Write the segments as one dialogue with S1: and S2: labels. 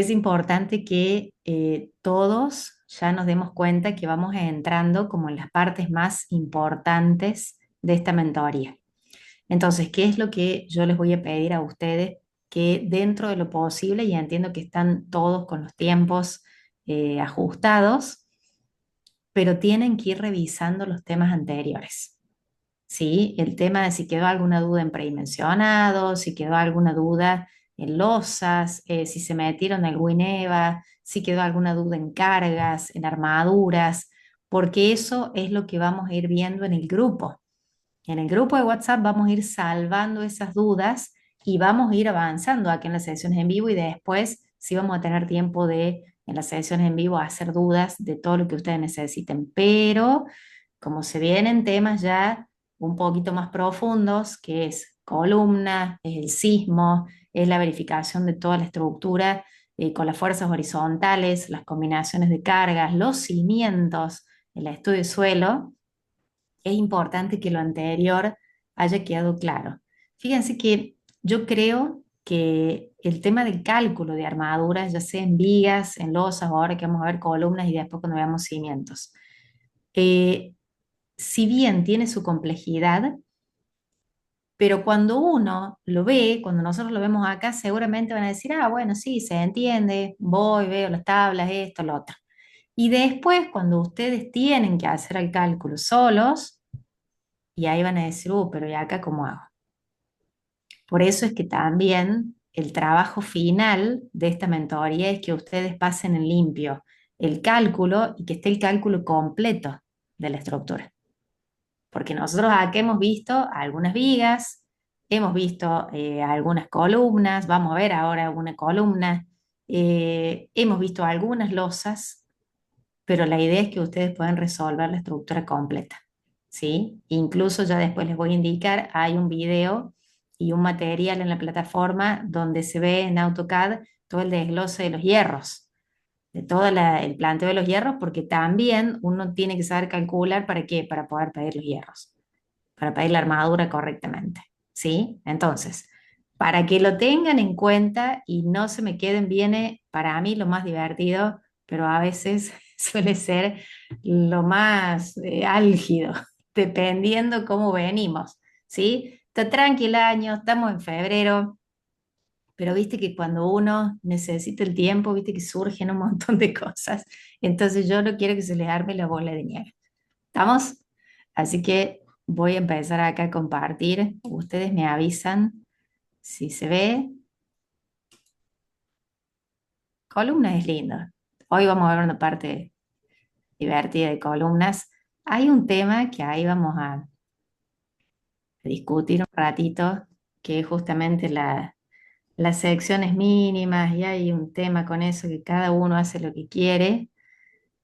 S1: es importante que todos ya nos demos cuenta que vamos entrando como en las partes más importantes de esta mentoría. Entonces, ¿qué es lo que yo les voy a pedir a ustedes? Que dentro de lo posible, y entiendo que están todos con los tiempos ajustados, pero tienen que ir revisando los temas anteriores. ¿Sí? El tema de si quedó alguna duda en predimensionados, si quedó alguna duda en losas, si se metieron en el WINEVA, si quedó alguna duda en cargas, en armaduras, porque eso es lo que vamos a ir viendo en el grupo. En el grupo de WhatsApp vamos a ir salvando esas dudas y vamos a ir avanzando aquí en las sesiones en vivo y después sí vamos a tener tiempo de en las sesiones en vivo hacer dudas de todo lo que ustedes necesiten. Pero como se vienen temas ya un poquito más profundos, que es columna, es el sismo, es la verificación de toda la estructura con las fuerzas horizontales, las combinaciones de cargas, los cimientos, el estudio de suelo, es importante que lo anterior haya quedado claro. Fíjense que yo creo que el tema del cálculo de armaduras, ya sea en vigas, en losas, o ahora que vamos a ver columnas y después cuando veamos cimientos, eh, si bien tiene su complejidad, pero cuando uno lo ve, cuando nosotros lo vemos acá, seguramente van a decir, ah, bueno, sí, se entiende, voy, veo las tablas, esto, lo otro. Y después, cuando ustedes tienen que hacer el cálculo solos, y ahí van a decir, pero ¿y acá cómo hago? Por eso es que también el trabajo final de esta mentoría es que ustedes pasen en limpio el cálculo y que esté el cálculo completo de la estructura. Porque nosotros acá hemos visto algunas vigas, hemos visto algunas columnas, vamos a ver ahora alguna columna, hemos visto algunas losas, pero la idea es que ustedes puedan resolver la estructura completa, ¿sí? Incluso ya después les voy a indicar, hay un video y un material en la plataforma donde se ve en AutoCAD todo el desglose de los hierros, de todo el planteo de los hierros, porque también uno tiene que saber calcular para qué, para poder pedir los hierros, para pedir la armadura correctamente, ¿sí? Entonces, para que lo tengan en cuenta y no se me queden, viene para mí lo más divertido, pero a veces suele ser lo más álgido, dependiendo cómo venimos, ¿sí? Está tranquilo el año, estamos en febrero, pero viste que cuando uno necesita el tiempo, viste que surgen un montón de cosas, entonces yo no quiero que se les arme la bola de nieve. ¿Estamos? Así que voy a empezar acá a compartir. Ustedes me avisan si se ve. Columnas es lindo. Hoy vamos a ver una parte divertida de columnas. Hay un tema que ahí vamos a discutir un ratito, que es justamente las secciones mínimas, y hay un tema con eso que cada uno hace lo que quiere,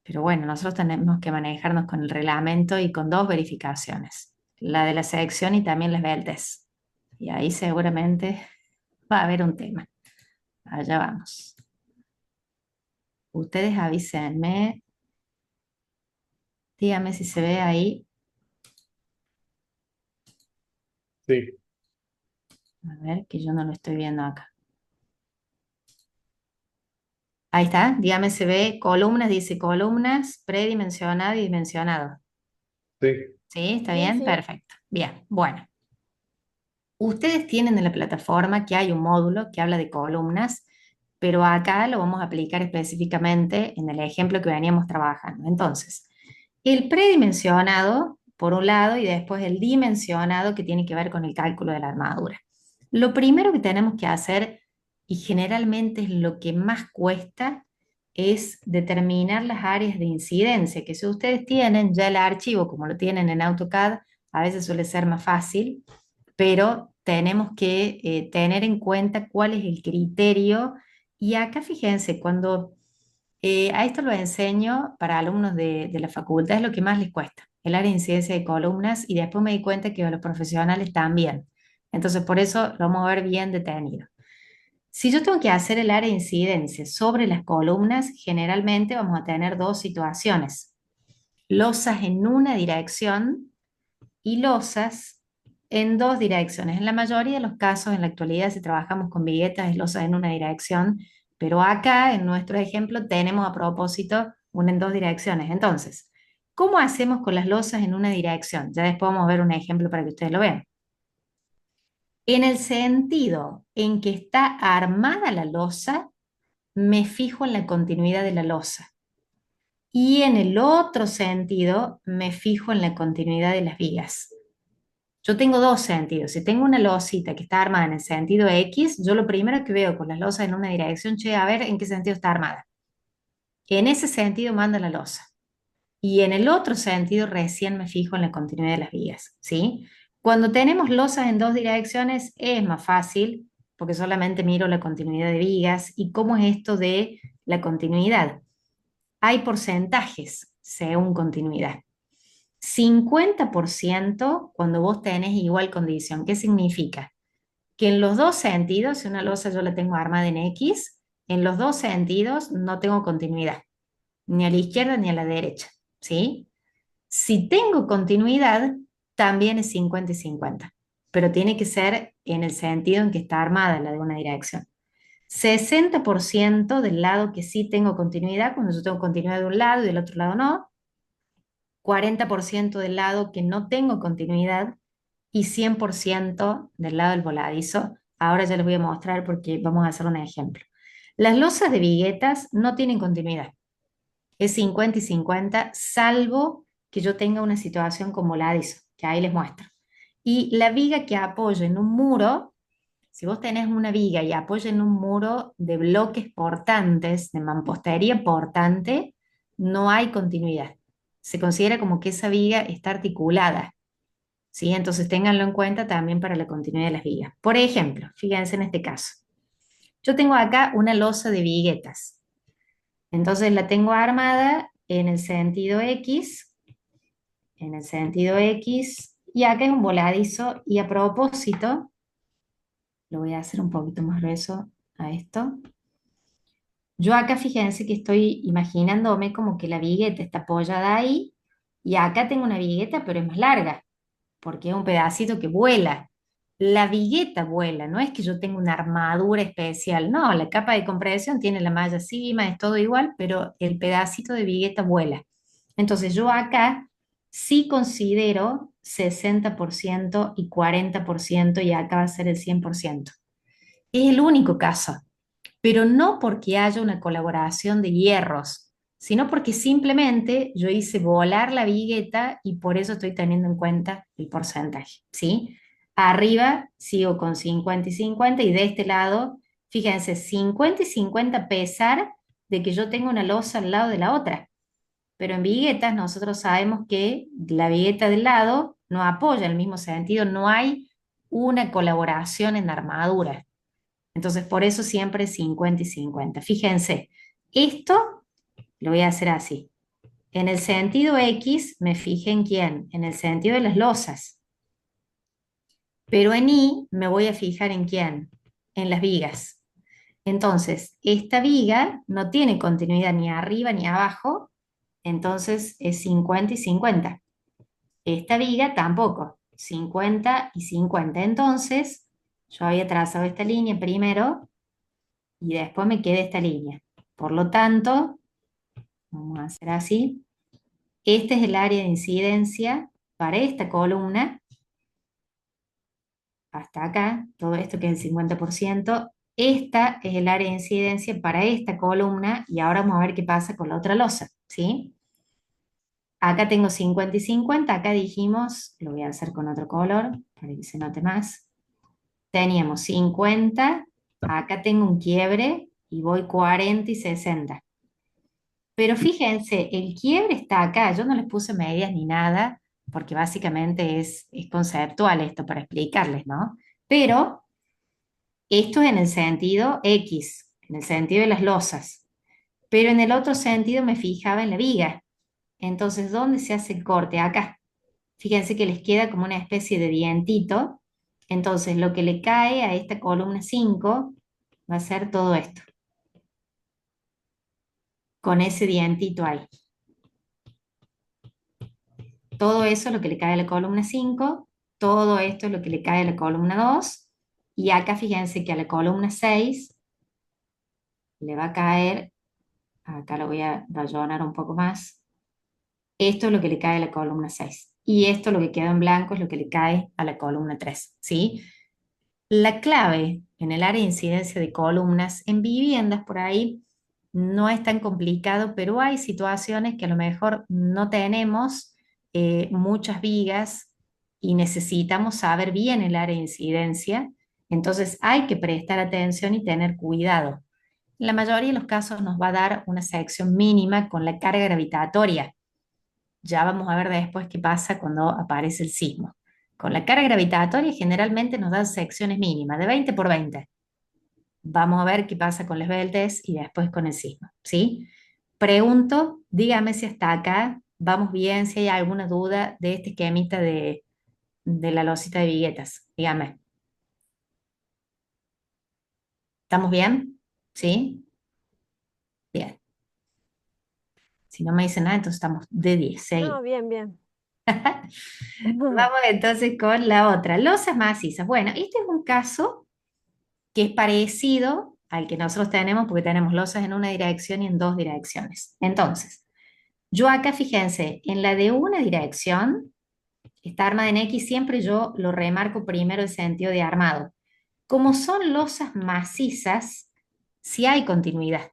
S1: pero bueno, nosotros tenemos que manejarnos con el reglamento y con dos verificaciones, la de la sección y también las del test. Y ahí seguramente va a haber un tema. Allá vamos. Ustedes avísenme, díganme si se ve ahí.
S2: Sí,
S1: A ver, que yo no lo estoy viendo acá. Ahí está, dígame, se ve columnas, dice columnas, predimensionado y dimensionado.
S2: sí,
S1: ¿Sí? ¿Está
S3: Sí,
S1: bien?
S3: sí.
S1: Perfecto. Bien, bueno. Ustedes tienen en la plataforma que hay un módulo que habla de columnas, pero acá lo vamos a aplicar específicamente en el ejemplo que veníamos trabajando. Entonces, el predimensionado, por un lado, y después el dimensionado, que tiene que ver con el cálculo de la armadura. Lo primero que tenemos que hacer, y generalmente es lo que más cuesta, es determinar las áreas de incidencia, que si ustedes tienen ya el archivo, como lo tienen en AutoCAD, a veces suele ser más fácil, pero tenemos que tener en cuenta cuál es el criterio. Y acá fíjense, cuando a esto lo enseño para alumnos de la facultad, es lo que más les cuesta, el área de incidencia de columnas, y después me di cuenta que a los profesionales también. Entonces, por eso lo vamos a ver bien detenido. Si yo tengo que hacer el área de incidencia sobre las columnas, generalmente vamos a tener dos situaciones. Losas en una dirección y losas en dos direcciones. En la mayoría de los casos, en la actualidad, si trabajamos con viguetas, es losas en una dirección, Pero acá, en nuestro ejemplo, tenemos a propósito una en dos direcciones. Entonces, ¿cómo hacemos con las losas en una dirección? Ya después vamos a ver un ejemplo para que ustedes lo vean. En el sentido en que está armada la losa, me fijo en la continuidad de la losa. Y en el otro sentido, me fijo en la continuidad de las vigas. Yo tengo dos sentidos. Si tengo una losita que está armada en el sentido X, yo lo primero que veo con las losas en una dirección, che, a ver en qué sentido está armada. En ese sentido manda la losa. Y en el otro sentido recién me fijo en la continuidad de las vigas, ¿sí? Cuando tenemos losas en dos direcciones es más fácil porque solamente miro la continuidad de vigas. ¿Y cómo es esto de la continuidad? Hay porcentajes según continuidad. 50% cuando vos tenés igual condición. ¿Qué significa? Que en los dos sentidos, si una losa yo la tengo armada en X, en los dos sentidos no tengo continuidad, ni a la izquierda ni a la derecha, ¿sí? Si tengo continuidad, también es 50 y 50, pero tiene que ser en el sentido en que está armada la de una dirección. 60% del lado que sí tengo continuidad, cuando yo tengo continuidad de un lado y del otro lado no. 40% del lado que no tengo continuidad y 100% del lado del voladizo. Ahora ya les voy a mostrar porque vamos a hacer un ejemplo. Las losas de viguetas no tienen continuidad. Es 50 y 50, salvo que yo tenga una situación con voladizo, que ahí les muestro. Y la viga que apoya en un muro, si vos tenés una viga y apoya en un muro de bloques portantes, de mampostería portante, no hay continuidad. Se considera como que esa viga está articulada, ¿sí? Entonces ténganlo en cuenta también para la continuidad de las vigas. Por ejemplo, fíjense en este caso. Yo tengo acá una losa de viguetas. Entonces la tengo armada en el sentido X, y acá es un voladizo, y a propósito, lo voy a hacer un poquito más grueso a esto. Yo acá fíjense que estoy imaginándome como que la vigueta está apoyada ahí, y acá tengo una vigueta, pero es más larga, porque es un pedacito que vuela. La vigueta vuela, no es que yo tenga una armadura especial, no, la capa de compresión tiene la malla encima, es todo igual, pero el pedacito de vigueta vuela. Entonces yo acá sí considero 60% y 40% y acá va a ser el 100%. Es el único caso, pero no porque haya una colaboración de hierros, sino porque simplemente yo hice volar la vigueta y por eso estoy teniendo en cuenta el porcentaje, ¿sí? Arriba sigo con 50 y 50 y de este lado, fíjense, 50 y 50 a pesar de que yo tengo una losa al lado de la otra, pero en viguetas nosotros sabemos que la vigueta del lado no apoya en el mismo sentido, no hay una colaboración en la armadura. Entonces, por eso siempre 50 y 50. Fíjense, esto lo voy a hacer así. En el sentido X me fijé en quién, en el sentido de las losas. Pero en Y me voy a fijar en quién, en las vigas. Entonces, esta viga no tiene continuidad ni arriba ni abajo, entonces es 50 y 50. Esta viga tampoco, 50 y 50. Entonces, yo había trazado esta línea primero y después me queda esta línea. Por lo tanto, vamos a hacer así. Este es el área de incidencia para esta columna, hasta acá, todo esto que es el 50%. Esta es el área de incidencia para esta columna y ahora vamos a ver qué pasa con la otra losa, ¿sí? Acá tengo 50 y 50, acá dijimos, lo voy a hacer con otro color para que se note más. Teníamos 50, acá tengo un quiebre y voy 40 y 60. Pero fíjense, el quiebre está acá, yo no les puse medias ni nada, porque básicamente es conceptual esto para explicarles, ¿no? Pero esto es en el sentido X, en el sentido de las losas, pero en el otro sentido me fijaba en la viga. Entonces, ¿dónde se hace el corte? Acá. Fíjense que les queda como una especie de dientito. Entonces, lo que le cae a esta columna 5 va a ser todo esto, con ese dientito ahí. Todo eso es lo que le cae a la columna 5, todo esto es lo que le cae a la columna 2, y acá fíjense que a la columna 6 le va a caer, acá lo voy a rayonar un poco más, esto es lo que le cae a la columna 6 y esto lo que queda en blanco es lo que le cae a la columna 3, ¿sí? La clave en el área de incidencia de columnas en viviendas por ahí no es tan complicado, pero hay situaciones que a lo mejor no tenemos muchas vigas y necesitamos saber bien el área de incidencia. Entonces hay que prestar atención y tener cuidado. En la mayoría de los casos nos va a dar una sección mínima con la carga gravitatoria. Ya vamos a ver después qué pasa cuando aparece el sismo. Con la carga gravitatoria generalmente nos dan secciones mínimas de 20 por 20. Vamos a ver qué pasa con los beltes y después con el sismo, ¿sí? Pregunto, dígame si hasta acá vamos bien, si hay alguna duda de este esquemita de la losita de viguetas. Dígame, ¿estamos bien? ¿Sí? Bien. Si no me dicen nada, entonces estamos de 10.
S3: No,
S1: Seguimos.
S3: bien, bien.
S1: Vamos entonces con la otra. Losas macizas. Bueno, este es un caso que es parecido al que nosotros tenemos porque tenemos losas en una dirección y en dos direcciones. Entonces, yo acá fíjense, en la de una dirección, está armada en X, siempre yo lo remarco primero el sentido de armado. Como son losas macizas, sí hay continuidad,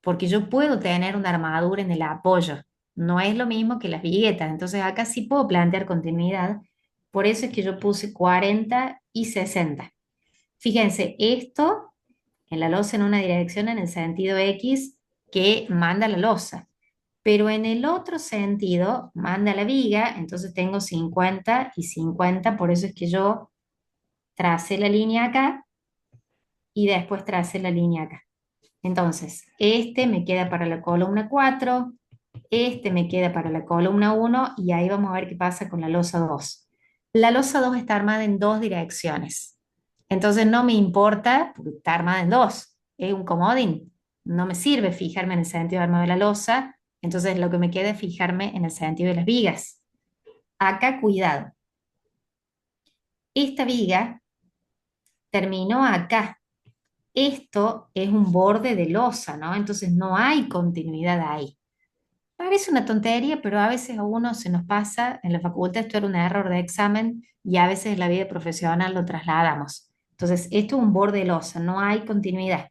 S1: porque yo puedo tener una armadura en el apoyo. No es lo mismo que las viguetas, entonces acá sí puedo plantear continuidad. Por eso es que yo puse 40 y 60. Fíjense, esto en la losa en una dirección en el sentido X que manda la losa, pero en el otro sentido manda la viga, entonces tengo 50 y 50, por eso es que yo tracé la línea acá y después tracé la línea acá. Entonces, este me queda para la columna 4, este me queda para la columna 1 y ahí vamos a ver qué pasa con la losa 2. La losa 2 está armada en dos direcciones. Entonces no me importa, porque está armada en dos. Es un comodín. No me sirve fijarme en el sentido de armado de la losa. Entonces lo que me queda es fijarme en el sentido de las vigas. Acá, cuidado. Esta viga terminó acá. Esto es un borde de losa, ¿no? Entonces no hay continuidad ahí. Parece una tontería, pero a veces a uno se nos pasa, en la facultad esto era un error de examen y a veces en la vida profesional lo trasladamos. Entonces, esto es un borde de losa, no hay continuidad.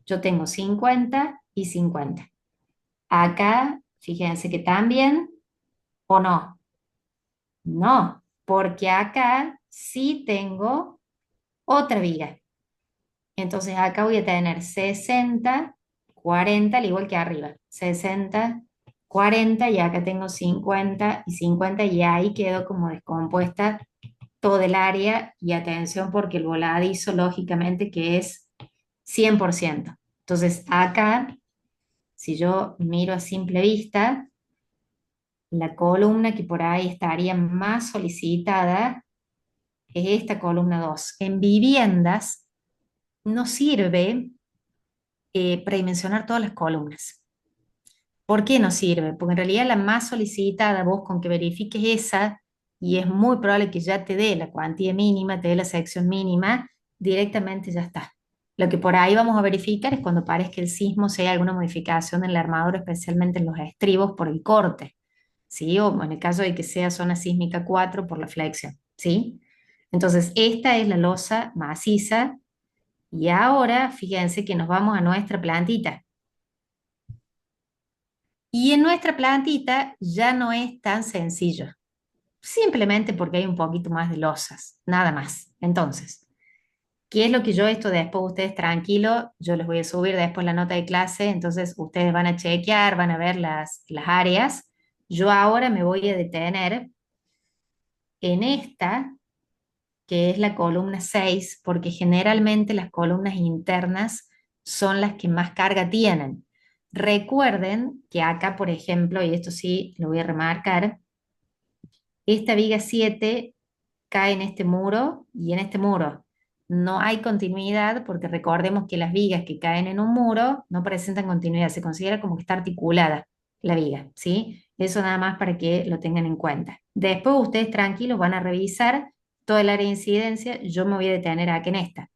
S1: Yo tengo 50 y 50. Acá, fíjense que también, o no, no, porque acá sí tengo otra viga. Entonces acá voy a tener 60, 40, al igual que arriba. 60, 40 y acá tengo 50 y 50 y ahí quedó como descompuesta todo el área y atención porque el voladizo lógicamente que es 100%. Entonces acá, si yo miro a simple vista, la columna que por ahí estaría más solicitada es esta columna 2. En viviendas no sirve predimensionar todas las columnas. ¿Por qué no sirve? Porque en realidad la más solicitada, vos con que verifiques esa, y es muy probable que ya te dé la cuantía mínima, te dé la sección mínima, directamente ya está. Lo que por ahí vamos a verificar es cuando parezca el sismo, si hay alguna modificación en la armadura, especialmente en los estribos por el corte, ¿sí? O en el caso de que sea zona sísmica 4 por la flexión, ¿sí? Entonces, esta es la losa maciza y ahora fíjense que nos vamos a nuestra plantita. Y en nuestra plantita ya no es tan sencillo, simplemente porque hay un poquito más de losas, nada más. Entonces, ¿qué es lo que yo esto después ustedes tranquilo? Yo les voy a subir después la nota de clase, entonces ustedes van a chequear, van a ver las áreas. Yo ahora me voy a detener en esta, que es la columna 6 porque generalmente las columnas internas son las que más carga tienen. Recuerden que acá, por ejemplo, y esto sí lo voy a remarcar, esta viga 7 cae en este muro y en este muro. No hay continuidad porque recordemos que las vigas que caen en un muro no presentan continuidad, se considera como que está articulada la viga, ¿sí? Eso nada más para que lo tengan en cuenta. Después ustedes tranquilos van a revisar todo el área de incidencia, yo me voy a detener aquí en esta.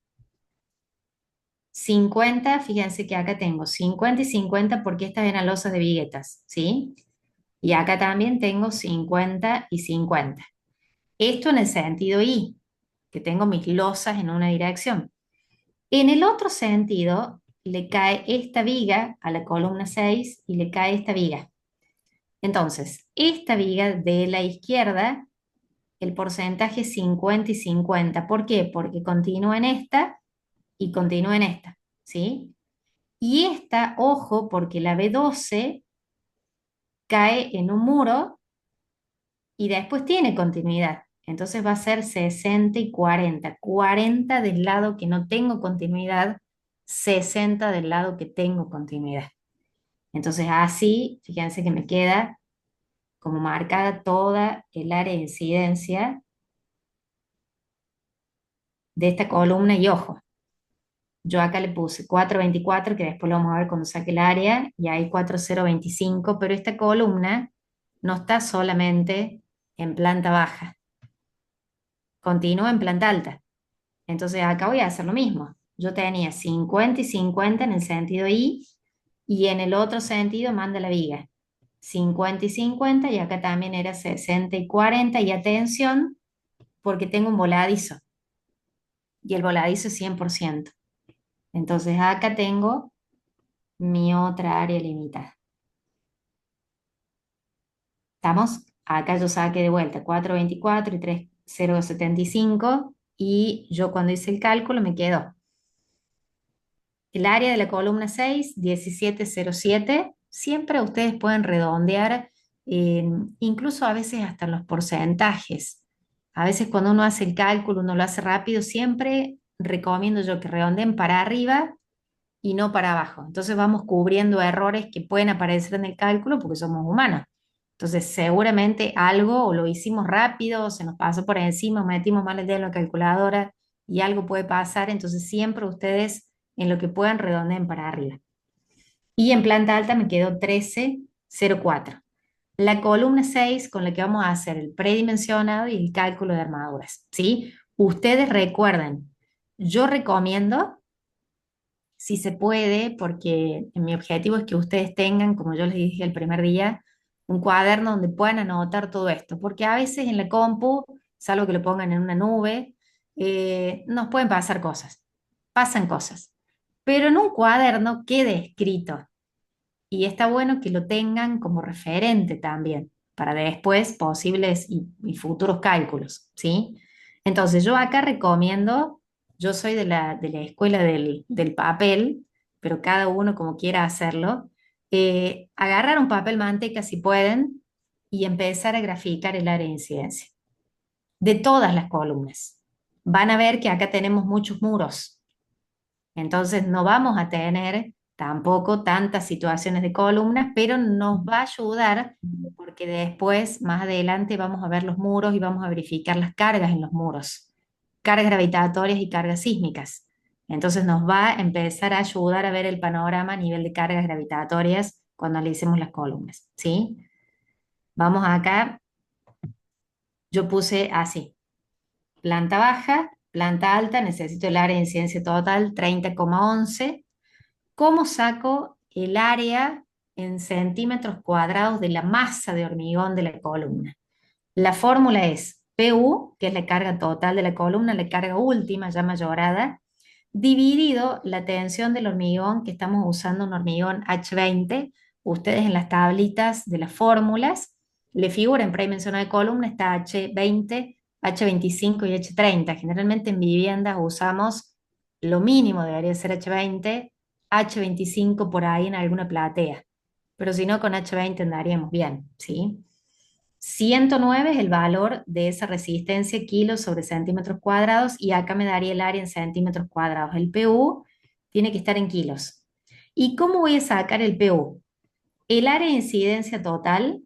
S1: 50, fíjense que acá tengo 50 y 50 porque estas eran losas de viguetas, ¿sí? Y acá también tengo 50 y 50. Esto en el sentido Y, que tengo mis losas en una dirección. En el otro sentido, le cae esta viga a la columna 6 y le cae esta viga. Entonces, esta viga de la izquierda, el porcentaje es 50 y 50. ¿Por qué? Porque continúa en esta y continúa en esta, ¿sí? Y esta, ojo, porque la B12 cae en un muro y después tiene continuidad. Entonces va a ser 60 y 40. 40 del lado que no tengo continuidad, 60 del lado que tengo continuidad. Entonces así, fíjense que me queda como marcada toda el área de incidencia de esta columna y ojo, yo acá le puse 424, que después lo vamos a ver cuando saque el área, y ahí 4025, pero esta columna no está solamente en planta baja, continúa en planta alta. Entonces acá voy a hacer lo mismo. Yo tenía 50 y 50 en el sentido y en el otro sentido manda la viga. 50 y 50 y acá también era 60 y 40 y atención porque tengo un voladizo y el voladizo es 100%. Entonces acá tengo mi otra área limitada. ¿Estamos? Acá yo saqué de vuelta 424 y 3075 y yo cuando hice el cálculo me quedó el área de la columna 6, 1707. Siempre ustedes pueden redondear, incluso a veces hasta los porcentajes. A veces cuando uno hace el cálculo, uno lo hace rápido, siempre recomiendo yo que redondeen para arriba y no para abajo. Entonces vamos cubriendo errores que pueden aparecer en el cálculo porque somos humanos. Entonces seguramente algo o lo hicimos rápido, o se nos pasó por encima, o metimos mal el dedo en la calculadora y algo puede pasar. Entonces siempre ustedes en lo que puedan redondeen para arriba. Y en planta alta me quedó 1304. La columna 6 con la que vamos a hacer el predimensionado y el cálculo de armaduras, ¿sí? Ustedes recuerden, yo recomiendo si se puede, porque mi objetivo es que ustedes tengan, como yo les dije el primer día, un cuaderno donde puedan anotar todo esto, porque a veces en la compu, salvo que lo pongan en una nube, nos pueden pasar cosas, pasan cosas, pero en un cuaderno quede escrito y está bueno que lo tengan como referente también para después posibles y futuros cálculos, ¿sí? Entonces yo acá recomiendo, yo soy de la escuela del papel, pero cada uno como quiera hacerlo, agarrar un papel manteca si pueden y empezar a graficar el área de incidencia de todas las columnas. Van a ver que acá tenemos muchos muros, entonces no vamos a tener tampoco tantas situaciones de columnas, pero nos va a ayudar porque después, más adelante, vamos a ver los muros y vamos a verificar las cargas en los muros, cargas gravitatorias y cargas sísmicas. Entonces nos va a empezar a ayudar a ver el panorama a nivel de cargas gravitatorias cuando analicemos las columnas, ¿sí? Vamos acá, yo puse así, planta baja, planta alta, necesito el área de incidencia total 30,11. ¿Cómo saco el área en centímetros cuadrados de la masa de hormigón de la columna? La fórmula es PU, que es la carga total de la columna, la carga última ya mayorada, dividido la tensión del hormigón, que estamos usando un hormigón H20. Ustedes en las tablitas de las fórmulas le figura en predimensional de columna, está H20, H25 y H30. Generalmente en viviendas usamos lo mínimo, debería ser H20, H25 por ahí en alguna platea, pero si no con H20 andaríamos bien, ¿sí? 109 es el valor de esa resistencia kilos sobre centímetros cuadrados y acá me daría el área en centímetros cuadrados. El PU tiene que estar en kilos. ¿Y cómo voy a sacar el PU? El área de incidencia total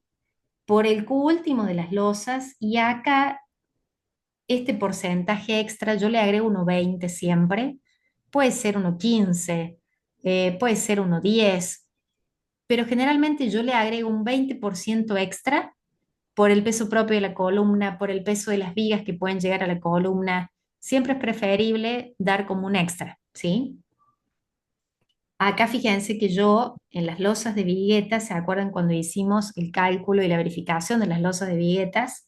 S1: por el Q último de las losas y acá este porcentaje extra yo le agrego 1,20 siempre. Puede ser 1,15, puede ser 1,10, pero generalmente yo le agrego un 20% extra por el peso propio de la columna, por el peso de las vigas que pueden llegar a la columna. Siempre es preferible dar como un extra, ¿sí? Acá fíjense que yo en las losas de viguetas, ¿se acuerdan cuando hicimos el cálculo y la verificación de las losas de viguetas?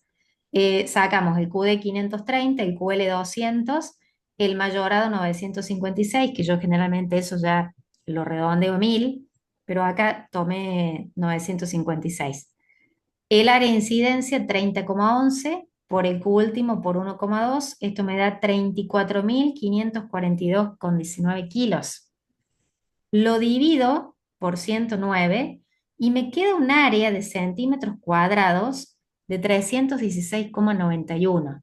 S1: Sacamos el QD 530, el QL 200, el mayorado 956, que yo generalmente eso ya lo redondeo a 1000, pero acá tomé 956. El área de incidencia 30,11 por el Q último por 1,2, esto me da 34.542,19 kilos. Lo divido por 109 y me queda un área de centímetros cuadrados de 316,91.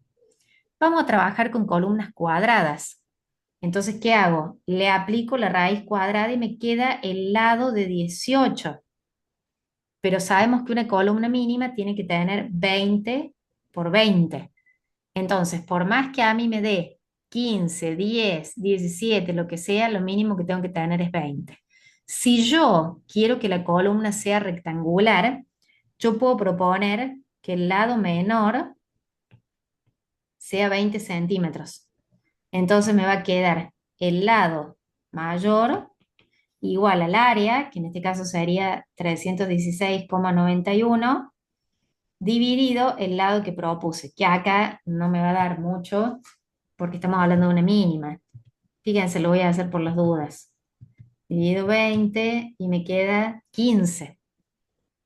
S1: Vamos a trabajar con columnas cuadradas. Entonces, ¿qué hago? Le aplico la raíz cuadrada y me queda el lado de 18. Pero sabemos que una columna mínima tiene que tener 20 por 20. Entonces, por más que a mí me dé 15, 10, 17, lo que sea, lo mínimo que tengo que tener es 20. Si yo quiero que la columna sea rectangular, yo puedo proponer que el lado menor sea 20 centímetros. Entonces me va a quedar el lado mayor igual al área, que en este caso sería 316,91, dividido el lado que propuse, que acá no me va a dar mucho porque estamos hablando de una mínima. Fíjense, lo voy a hacer por las dudas. Divido 20 y me queda 15.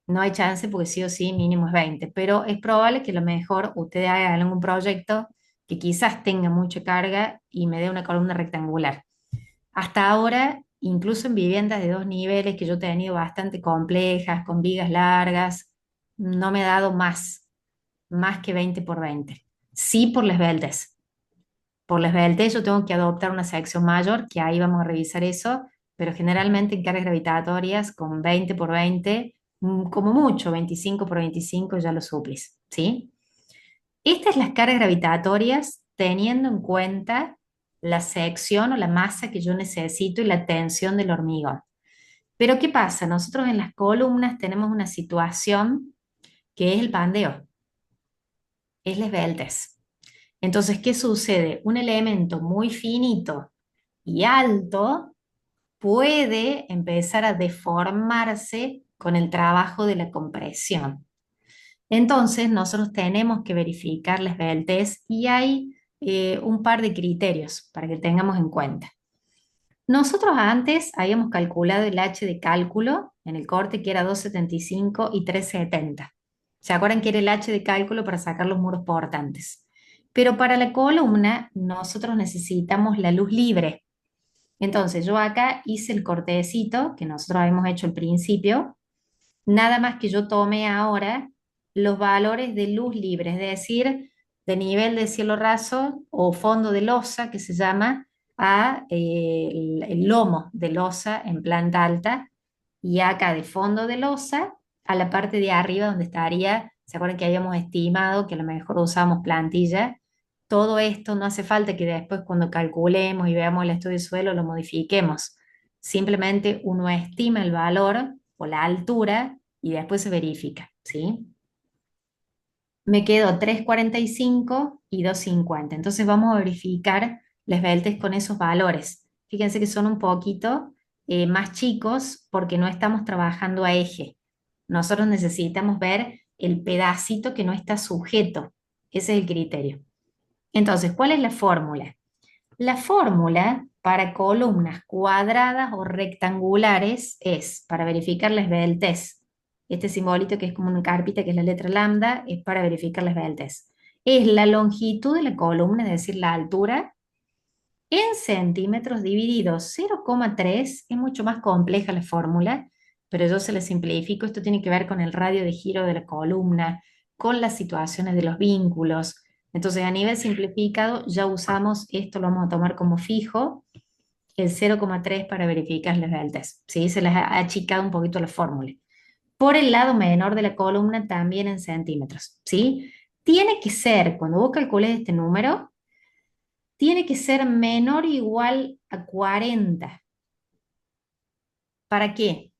S1: No hay chance porque sí o sí mínimo es 20, pero es probable que a lo mejor ustedes hagan algún proyecto que quizás tenga mucha carga y me dé una columna rectangular. Hasta ahora, incluso en viviendas de dos niveles que yo he tenido bastante complejas, con vigas largas, no me ha dado más que 20 por 20. Sí por las esbeltez. Por la esbeltez yo tengo que adoptar una sección mayor, que ahí vamos a revisar eso, pero generalmente en cargas gravitatorias con 20 por 20, como mucho, 25 por 25 ya lo suplís, ¿sí? Estas las cargas gravitatorias teniendo en cuenta la sección o la masa que yo necesito y la tensión del hormigón. Pero ¿qué pasa? Nosotros en las columnas tenemos una situación que es el pandeo, es la esbeltez. Entonces, ¿qué sucede? Un elemento muy finito y alto puede empezar a deformarse con el trabajo de la compresión. Entonces, nosotros tenemos que verificar la esbeltez y hay un par de criterios para que tengamos en cuenta. Nosotros antes habíamos calculado el H de cálculo en el corte que era 2,75 y 3,70. ¿Se acuerdan que era el H de cálculo para sacar los muros portantes? Pero para la columna nosotros necesitamos la luz libre. Entonces yo acá hice el cortecito que nosotros habíamos hecho al principio, nada más que yo tomé ahora los valores de luz libre, es decir, de nivel de cielo raso o fondo de losa, que se llama, a el lomo de losa en planta alta, y acá de fondo de losa a la parte de arriba donde estaría, ¿se acuerdan que habíamos estimado que a lo mejor usamos plantilla? Todo esto no hace falta que después cuando calculemos y veamos el estudio de suelo lo modifiquemos. Simplemente uno estima el valor o la altura y después se verifica, ¿sí? Me quedo 3,45 y 2,50. Entonces vamos a verificar las beltes con esos valores. Fíjense que son un poquito más chicos porque no estamos trabajando a eje. Nosotros necesitamos ver el pedacito que no está sujeto. Ese es el criterio. Entonces, ¿cuál es la fórmula? La fórmula para columnas cuadradas o rectangulares es, para verificar la esbeltez, este simbolito que es como una carpita, que es la letra lambda, es para verificar la esbeltez. Es la longitud de la columna, es decir, la altura, en centímetros divididos 0,3. Es mucho más compleja la fórmula, pero yo se la simplifico. Esto tiene que ver con el radio de giro de la columna, con las situaciones de los vínculos. Entonces, a nivel simplificado, ya usamos esto, lo vamos a tomar como fijo, el 0,3 para verificar las deltas. ¿Sí? Se les ha achicado un poquito la fórmula. Por el lado menor de la columna, también en centímetros. ¿Sí? Tiene que ser, cuando vos calcules este número, tiene que ser menor o igual a 40. ¿Para qué?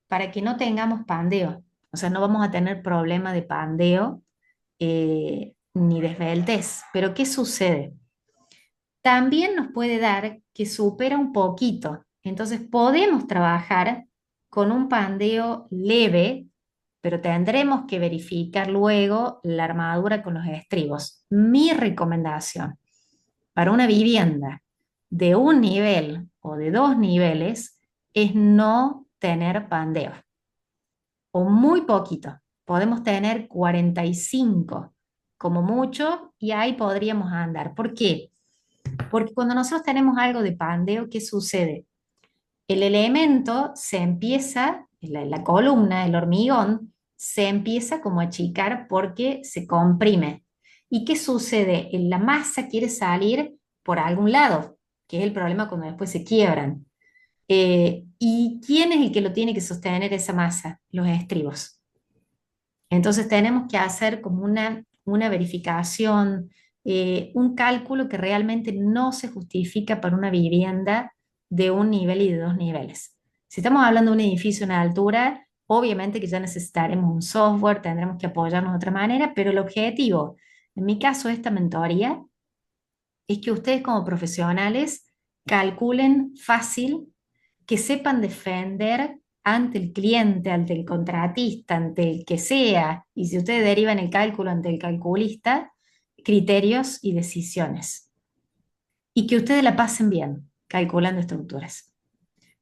S1: Para que no tengamos pandeo. O sea, no vamos a tener problema de pandeo ni de esbeltez. Pero ¿qué sucede? También nos puede dar que supera un poquito Entonces podemos trabajar con un pandeo leve, pero tendremos que verificar luego la armadura con los estribos. Mi recomendación para una vivienda de un nivel o de dos niveles es no tener pandeo o muy poquito. Podemos tener 45 como mucho y ahí podríamos andar. ¿Por qué? Porque cuando nosotros tenemos algo de pandeo, ¿qué sucede? El elemento se empieza, la columna, el hormigón, se empieza como a achicar porque se comprime. ¿Y qué sucede? La masa quiere salir por algún lado, que es el problema cuando después se quiebran. ¿Y quién es el que lo tiene que sostener esa masa? Los estribos. Entonces tenemos que hacer como una verificación, un cálculo que realmente no se justifica para una vivienda de un nivel y de dos niveles. Si estamos hablando de un edificio en altura, obviamente que ya necesitaremos un software, tendremos que apoyarnos de otra manera, pero el objetivo, en mi caso, de esta mentoría, es que ustedes como profesionales calculen fácil, que sepan defender ante el cliente, ante el contratista, ante el que sea, y si ustedes derivan el cálculo ante el calculista, criterios y decisiones. Y que ustedes la pasen bien calculando estructuras.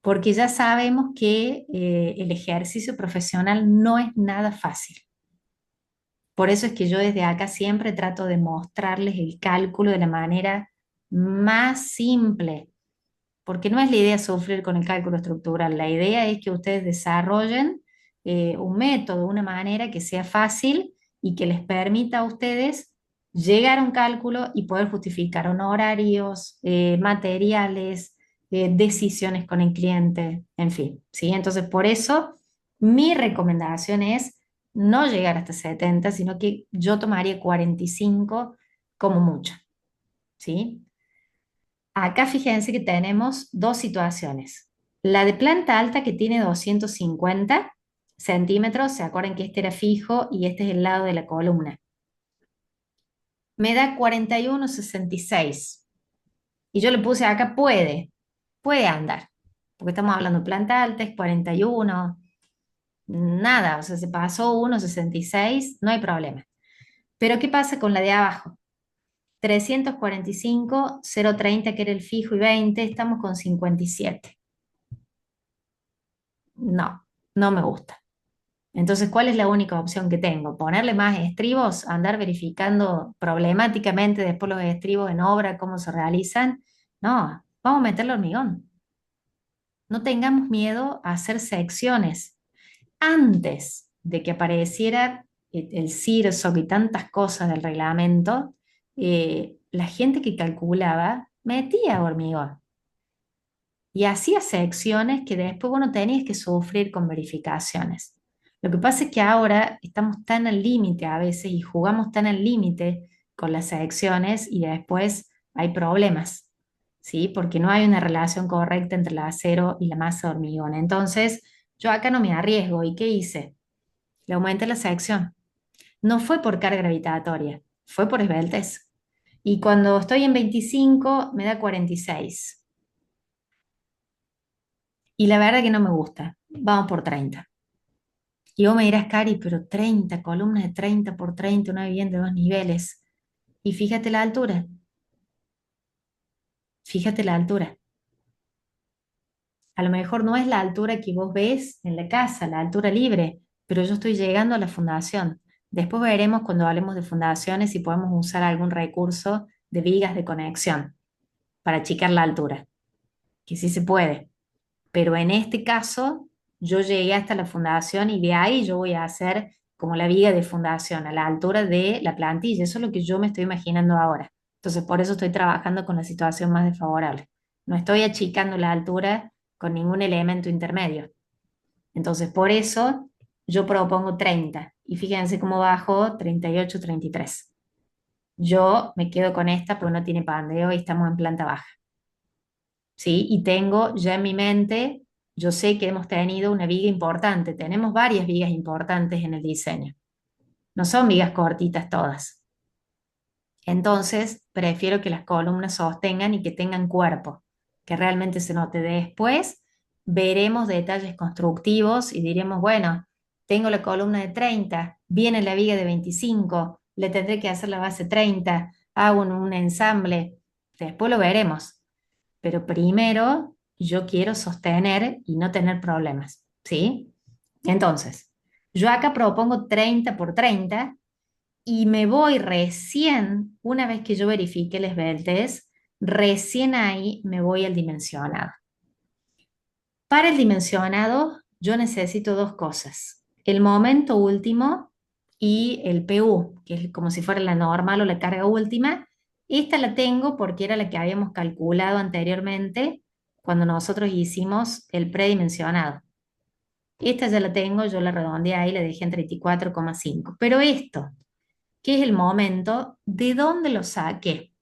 S1: Porque ya sabemos que el ejercicio profesional no es nada fácil. Por eso es que yo desde acá siempre trato de mostrarles el cálculo de la manera más simple, porque no es la idea sufrir con el cálculo estructural, la idea es que ustedes desarrollen un método, una manera que sea fácil y que les permita a ustedes llegar a un cálculo y poder justificar honorarios, materiales, decisiones con el cliente, en fin, ¿sí? Entonces, por eso mi recomendación es no llegar hasta 70, sino que yo tomaría 45 como mucho, ¿sí? Acá fíjense que tenemos dos situaciones. La de planta alta que tiene 250 centímetros, se acuerdan que este era fijo y este es el lado de la columna. Me da 41,66. Y yo le puse acá puede andar, porque estamos hablando de planta alta, es 41, nada, o sea, se pasó 1,66, no hay problema. Pero ¿qué pasa con la de abajo? 345, 0,30 que era el fijo y 20, estamos con 57. No, no me gusta. Entonces, ¿cuál es la única opción que tengo? ¿Ponerle más estribos? ¿Andar verificando problemáticamente después los estribos en obra, cómo se realizan? No, vamos a meterle hormigón. No tengamos miedo a hacer secciones. Antes de que apareciera el CIRSOC y tantas cosas del reglamento, la gente que calculaba metía hormigón y hacía secciones que después uno tenía que sufrir con verificaciones. Lo que pasa es que ahora estamos tan al límite a veces y jugamos tan al límite con las secciones y después hay problemas, ¿sí? Porque no hay una relación correcta entre el acero y la masa de hormigón. Entonces, yo acá no me arriesgo. ¿Y qué hice? Le aumenté la sección. No fue por carga gravitatoria, fue por esbeltez. Y cuando estoy en 25 me da 46. Y la verdad que no me gusta. Vamos por 30. Y vos me dirás, Cari, pero 30 columnas de 30 por 30, una vivienda de dos niveles. Y fíjate la altura, fíjate la altura. A lo mejor no es la altura que vos ves en la casa, la altura libre, pero yo estoy llegando a la fundación. Después veremos cuando hablemos de fundaciones si podemos usar algún recurso de vigas de conexión para achicar la altura, que sí se puede. Pero en este caso, yo llegué hasta la fundación y de ahí yo voy a hacer como la viga de fundación a la altura de la plantilla. Eso es lo que yo me estoy imaginando ahora. Entonces, por eso estoy trabajando con la situación más desfavorable. No estoy achicando la altura con ningún elemento intermedio. Entonces, por eso yo propongo 30. Y fíjense cómo bajó 38, 33. Yo me quedo con esta porque no tiene pandeo y estamos en planta baja. ¿Sí? Y tengo ya en mi mente, yo sé que hemos tenido una viga importante, tenemos varias vigas importantes en el diseño, no son vigas cortitas todas. Entonces, prefiero que las columnas sostengan y que tengan cuerpo. que realmente se note. Después veremos detalles constructivos y diremos, bueno, tengo la columna de 30, viene la viga de 25, le tendré que hacer la base 30, hago un ensamble, después lo veremos. Pero primero yo quiero sostener y no tener problemas, ¿sí? Entonces, yo acá propongo 30 por 30 y me voy recién, una vez que yo verifique el esbeltez, recién ahí me voy al dimensionado. Para el dimensionado, yo necesito dos cosas: el momento último y el PU, que es como si fuera la normal o la carga última. Esta la tengo porque era la que habíamos calculado anteriormente cuando nosotros hicimos el predimensionado. Esta ya la tengo, yo la redondeé ahí, la dejé en 34,5. Pero esto, que es el momento, ¿de dónde lo saqué?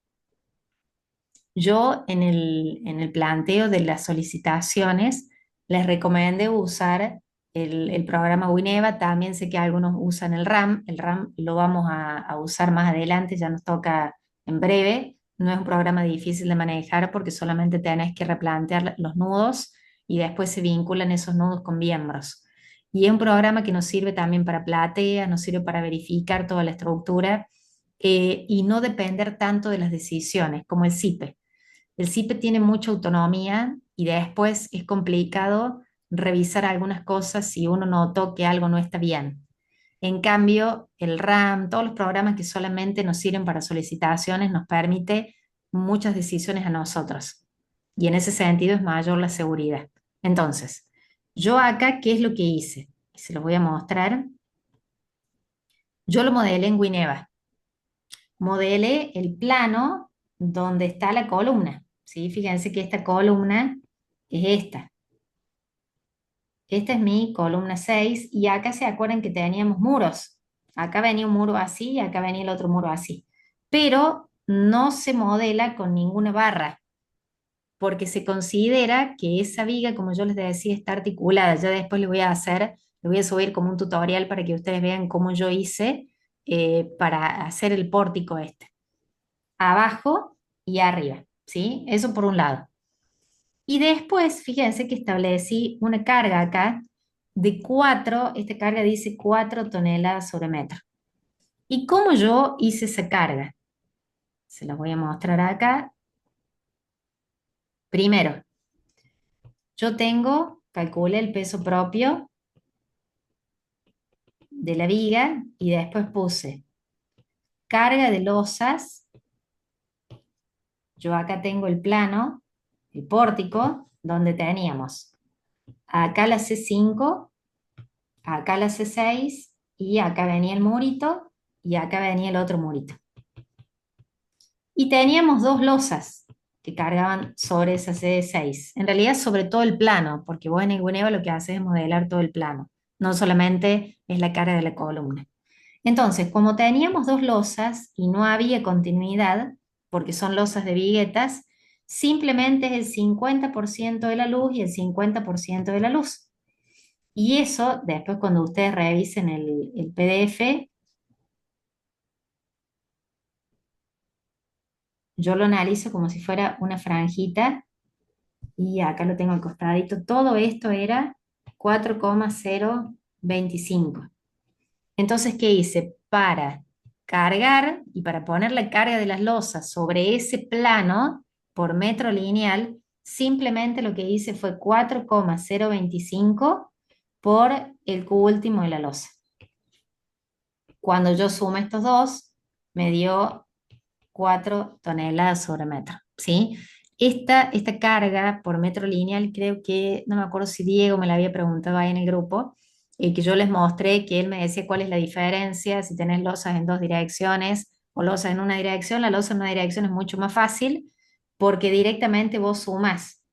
S1: Yo en el planteo de las solicitaciones les recomendé usar el programa Wineva. También sé que algunos usan el RAM lo vamos a usar más adelante, ya nos toca en breve. No es un programa difícil de manejar porque solamente tenés que replantear los nudos y después se vinculan esos nudos con miembros. Y es un programa que nos sirve también para plateas, nos sirve para verificar toda la estructura, y no depender tanto de las decisiones, como el CIPE. El CIPE tiene mucha autonomía y después es complicado revisar algunas cosas si uno notó que algo no está bien. En cambio, el RAM, todos los programas que solamente nos sirven para solicitaciones, nos permite muchas decisiones a nosotros. Y en ese sentido es mayor la seguridad. Entonces, yo acá, ¿qué es lo que hice? Se los voy a mostrar. Yo lo modelé en Wineva. Modelé el plano donde está la columna, ¿sí? Fíjense que esta columna es esta. Esta es mi columna 6 y acá se acuerdan que teníamos muros. Acá venía un muro así y acá venía el otro muro así. Pero no se modela con ninguna barra porque se considera que esa viga, como yo les decía, está articulada. Ya después le voy a subir como un tutorial para que ustedes vean cómo yo hice para hacer el pórtico este. Abajo y arriba, ¿sí? Eso por un lado. Y después, fíjense que establecí una carga acá de 4, esta carga dice 4 toneladas sobre metro. ¿Y cómo yo hice esa carga? Se las voy a mostrar acá. Primero, calculé el peso propio de la viga y después puse carga de losas. Yo acá tengo el plano, el pórtico, donde teníamos acá la C5, acá la C6 y acá venía el murito y acá venía el otro murito. Y teníamos dos losas que cargaban sobre esa C6. En realidad sobre todo el plano, porque vos en el Wineva lo que haces es modelar todo el plano, no solamente es la carga de la columna. Entonces, como teníamos dos losas y no había continuidad, porque son losas de viguetas, simplemente es el 50% de la luz y el 50% de la luz. Y eso, después cuando ustedes revisen el PDF, yo lo analizo como si fuera una franjita y acá lo tengo al costadito. Todo esto era 4,025. Entonces, ¿qué hice? Para cargar y para poner la carga de las losas sobre ese plano por metro lineal, simplemente lo que hice fue 4,025 por el cubo último de la losa. Cuando yo sumo estos dos, me dio 4 toneladas sobre metro, ¿sí? Esta carga por metro lineal, creo que, no me acuerdo si Diego me la había preguntado ahí en el grupo, y que yo les mostré, que él me decía cuál es la diferencia, si tenés losas en dos direcciones o losas en una dirección. La losa en una dirección es mucho más fácil porque directamente vos sumás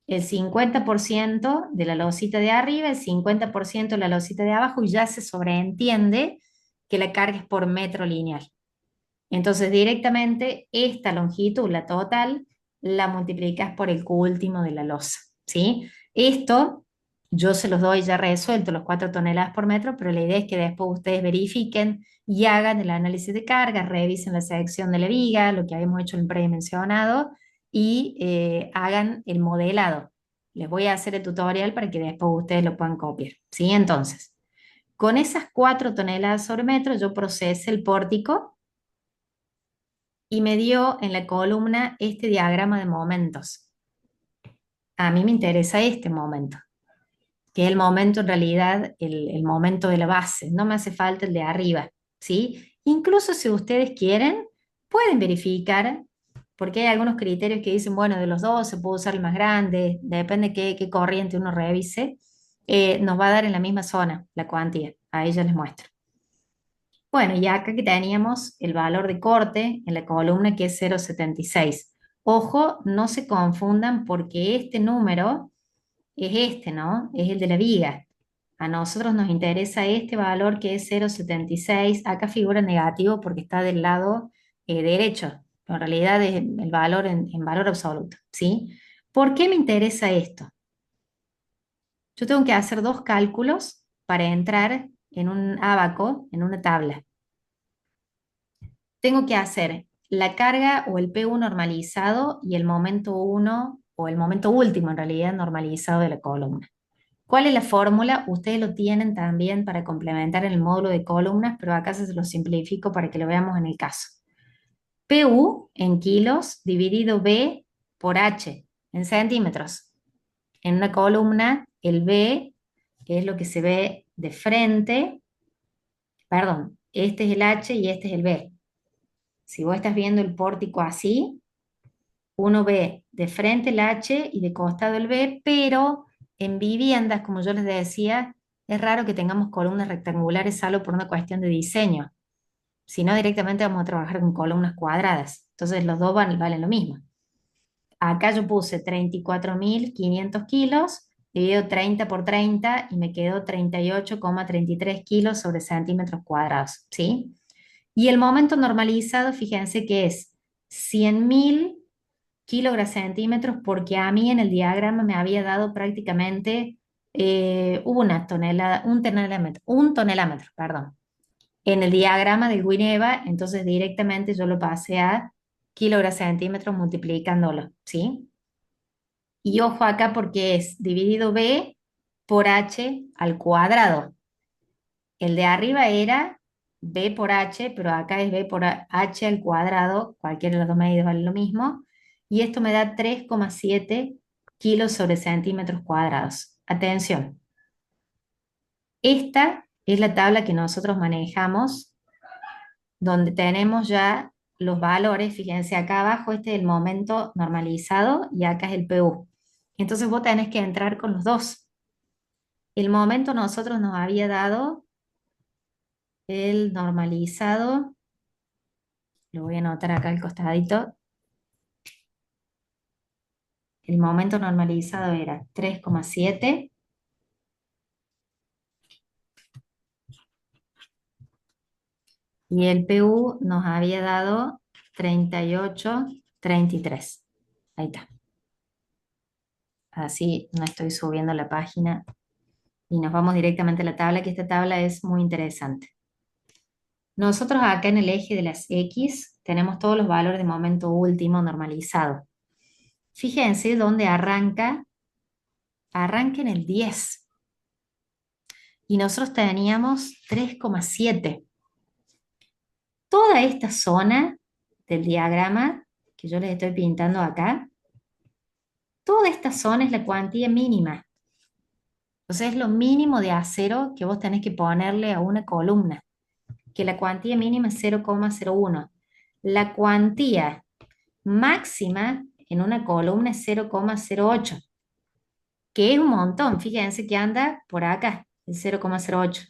S1: el 50% de la losita de arriba, el 50% de la losita de abajo y ya se sobreentiende que la carga es por metro lineal. Entonces, directamente esta longitud, la total, la multiplicas por el último de la losa, ¿sí? Esto yo se los doy ya resuelto, los 4 toneladas por metro, pero la idea es que después ustedes verifiquen y hagan el análisis de carga, revisen la sección de la viga, lo que habíamos hecho en el predimensionado, y hagan el modelado. Les voy a hacer el tutorial para que después ustedes lo puedan copiar. ¿Sí? Entonces, con esas 4 toneladas sobre metro, yo procesé el pórtico y me dio en la columna este diagrama de momentos. A mí me interesa este momento, que es el momento en realidad, el momento de la base, no me hace falta el de arriba, ¿sí? Incluso si ustedes quieren, pueden verificar, porque hay algunos criterios que dicen, bueno, de los dos se puede usar el más grande, depende qué corriente uno revise, nos va a dar en la misma zona la cuantía, a ella les muestro. Bueno, y acá que teníamos el valor de corte en la columna que es 0,76. Ojo, no se confundan porque este número es este, ¿no? Es el de la viga. A nosotros nos interesa este valor que es 0,76. Acá figura negativo porque está del lado derecho, pero en realidad es el valor en valor absoluto, ¿sí? ¿Por qué me interesa esto? Yo tengo que hacer 2 cálculos para entrar en un ábaco, en una tabla. Tengo que hacer la carga o el P1 normalizado y el momento 1 o el momento último en realidad normalizado de la columna. ¿Cuál es la fórmula? Ustedes lo tienen también para complementar en el módulo de columnas, pero acá se lo simplifico para que lo veamos en el caso. PU en kilos dividido B por H en centímetros. En una columna, el B, que es lo que se ve de frente, perdón, este es el H y este es el B. Si vos estás viendo el pórtico así, uno ve de frente el H y de costado el B, pero en viviendas, como yo les decía, es raro que tengamos columnas rectangulares salvo por una cuestión de diseño. Si no, directamente vamos a trabajar con columnas cuadradas. Entonces los dos valen lo mismo. Acá yo puse 34.500 kilos, dividido 30 por 30 y me quedó 38,33 kilos sobre centímetros cuadrados, ¿sí? Y el momento normalizado, fíjense que es 100.000 kilogramos centímetros, porque a mí en el diagrama me había dado prácticamente una tonelada, un tonelámetro, perdón. En el diagrama del Wineva, entonces directamente yo lo pasé a kilogramos centímetros multiplicándolo, ¿sí? Y ojo acá porque es dividido B por H al cuadrado. El de arriba era B por H, pero acá es B por H al cuadrado, cualquiera de las dos medidas vale lo mismo, y esto me da 3,7 kilos sobre centímetros cuadrados. Atención, esta es la tabla que nosotros manejamos, donde tenemos ya los valores, fíjense acá abajo, este es el momento normalizado y acá es el PU. Entonces vos tenés que entrar con los dos. El momento nosotros nos había dado el normalizado. Lo voy a anotar acá al costadito. El momento normalizado era 3,7 y el PU nos había dado 38,33. Ahí está. Así no estoy subiendo la página y nos vamos directamente a la tabla, que esta tabla es muy interesante. Nosotros acá en el eje de las X tenemos todos los valores de momento último normalizado. Fíjense dónde arranca en el 10 y nosotros teníamos 3,7. Toda esta zona del diagrama que yo les estoy pintando acá, toda esta zona es la cuantía mínima. O sea, es lo mínimo de acero que vos tenés que ponerle a una columna, que la cuantía mínima es 0,01. La cuantía máxima en una columna es 0,08, que es un montón. Fíjense que anda por acá, el 0,08.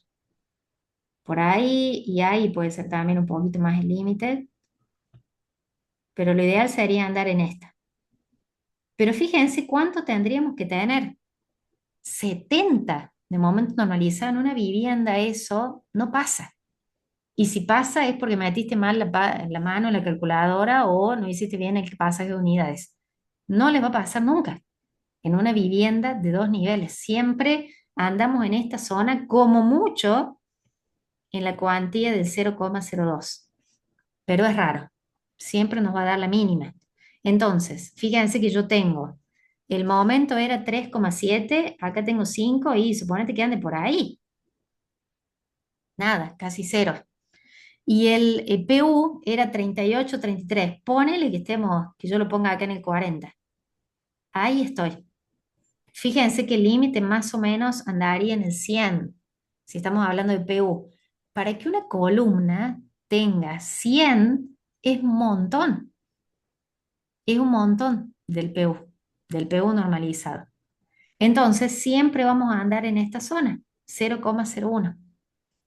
S1: Por ahí y ahí puede ser también un poquito más el límite, pero lo ideal sería andar en esta. Pero fíjense cuánto tendríamos que tener. 70 de momento normalizado en una vivienda, eso no pasa. Y si pasa es porque metiste mal la mano en la calculadora o no hiciste bien el pasaje de unidades. No les va a pasar nunca en una vivienda de 2 niveles. Siempre andamos en esta zona, como mucho en la cuantía del 0,02. Pero es raro. Siempre nos va a dar la mínima. Entonces, fíjense que yo tengo, el momento era 3,7, acá tengo 5 y suponete que ande por ahí. Nada, casi cero. Y el PU era 38, 33. Ponele que estemos, que yo lo ponga acá en el 40. Ahí estoy. Fíjense que el límite más o menos andaría en el 100, si estamos hablando de PU. Para que una columna tenga 100 es un montón del PU normalizado. Entonces, siempre vamos a andar en esta zona, 0,01.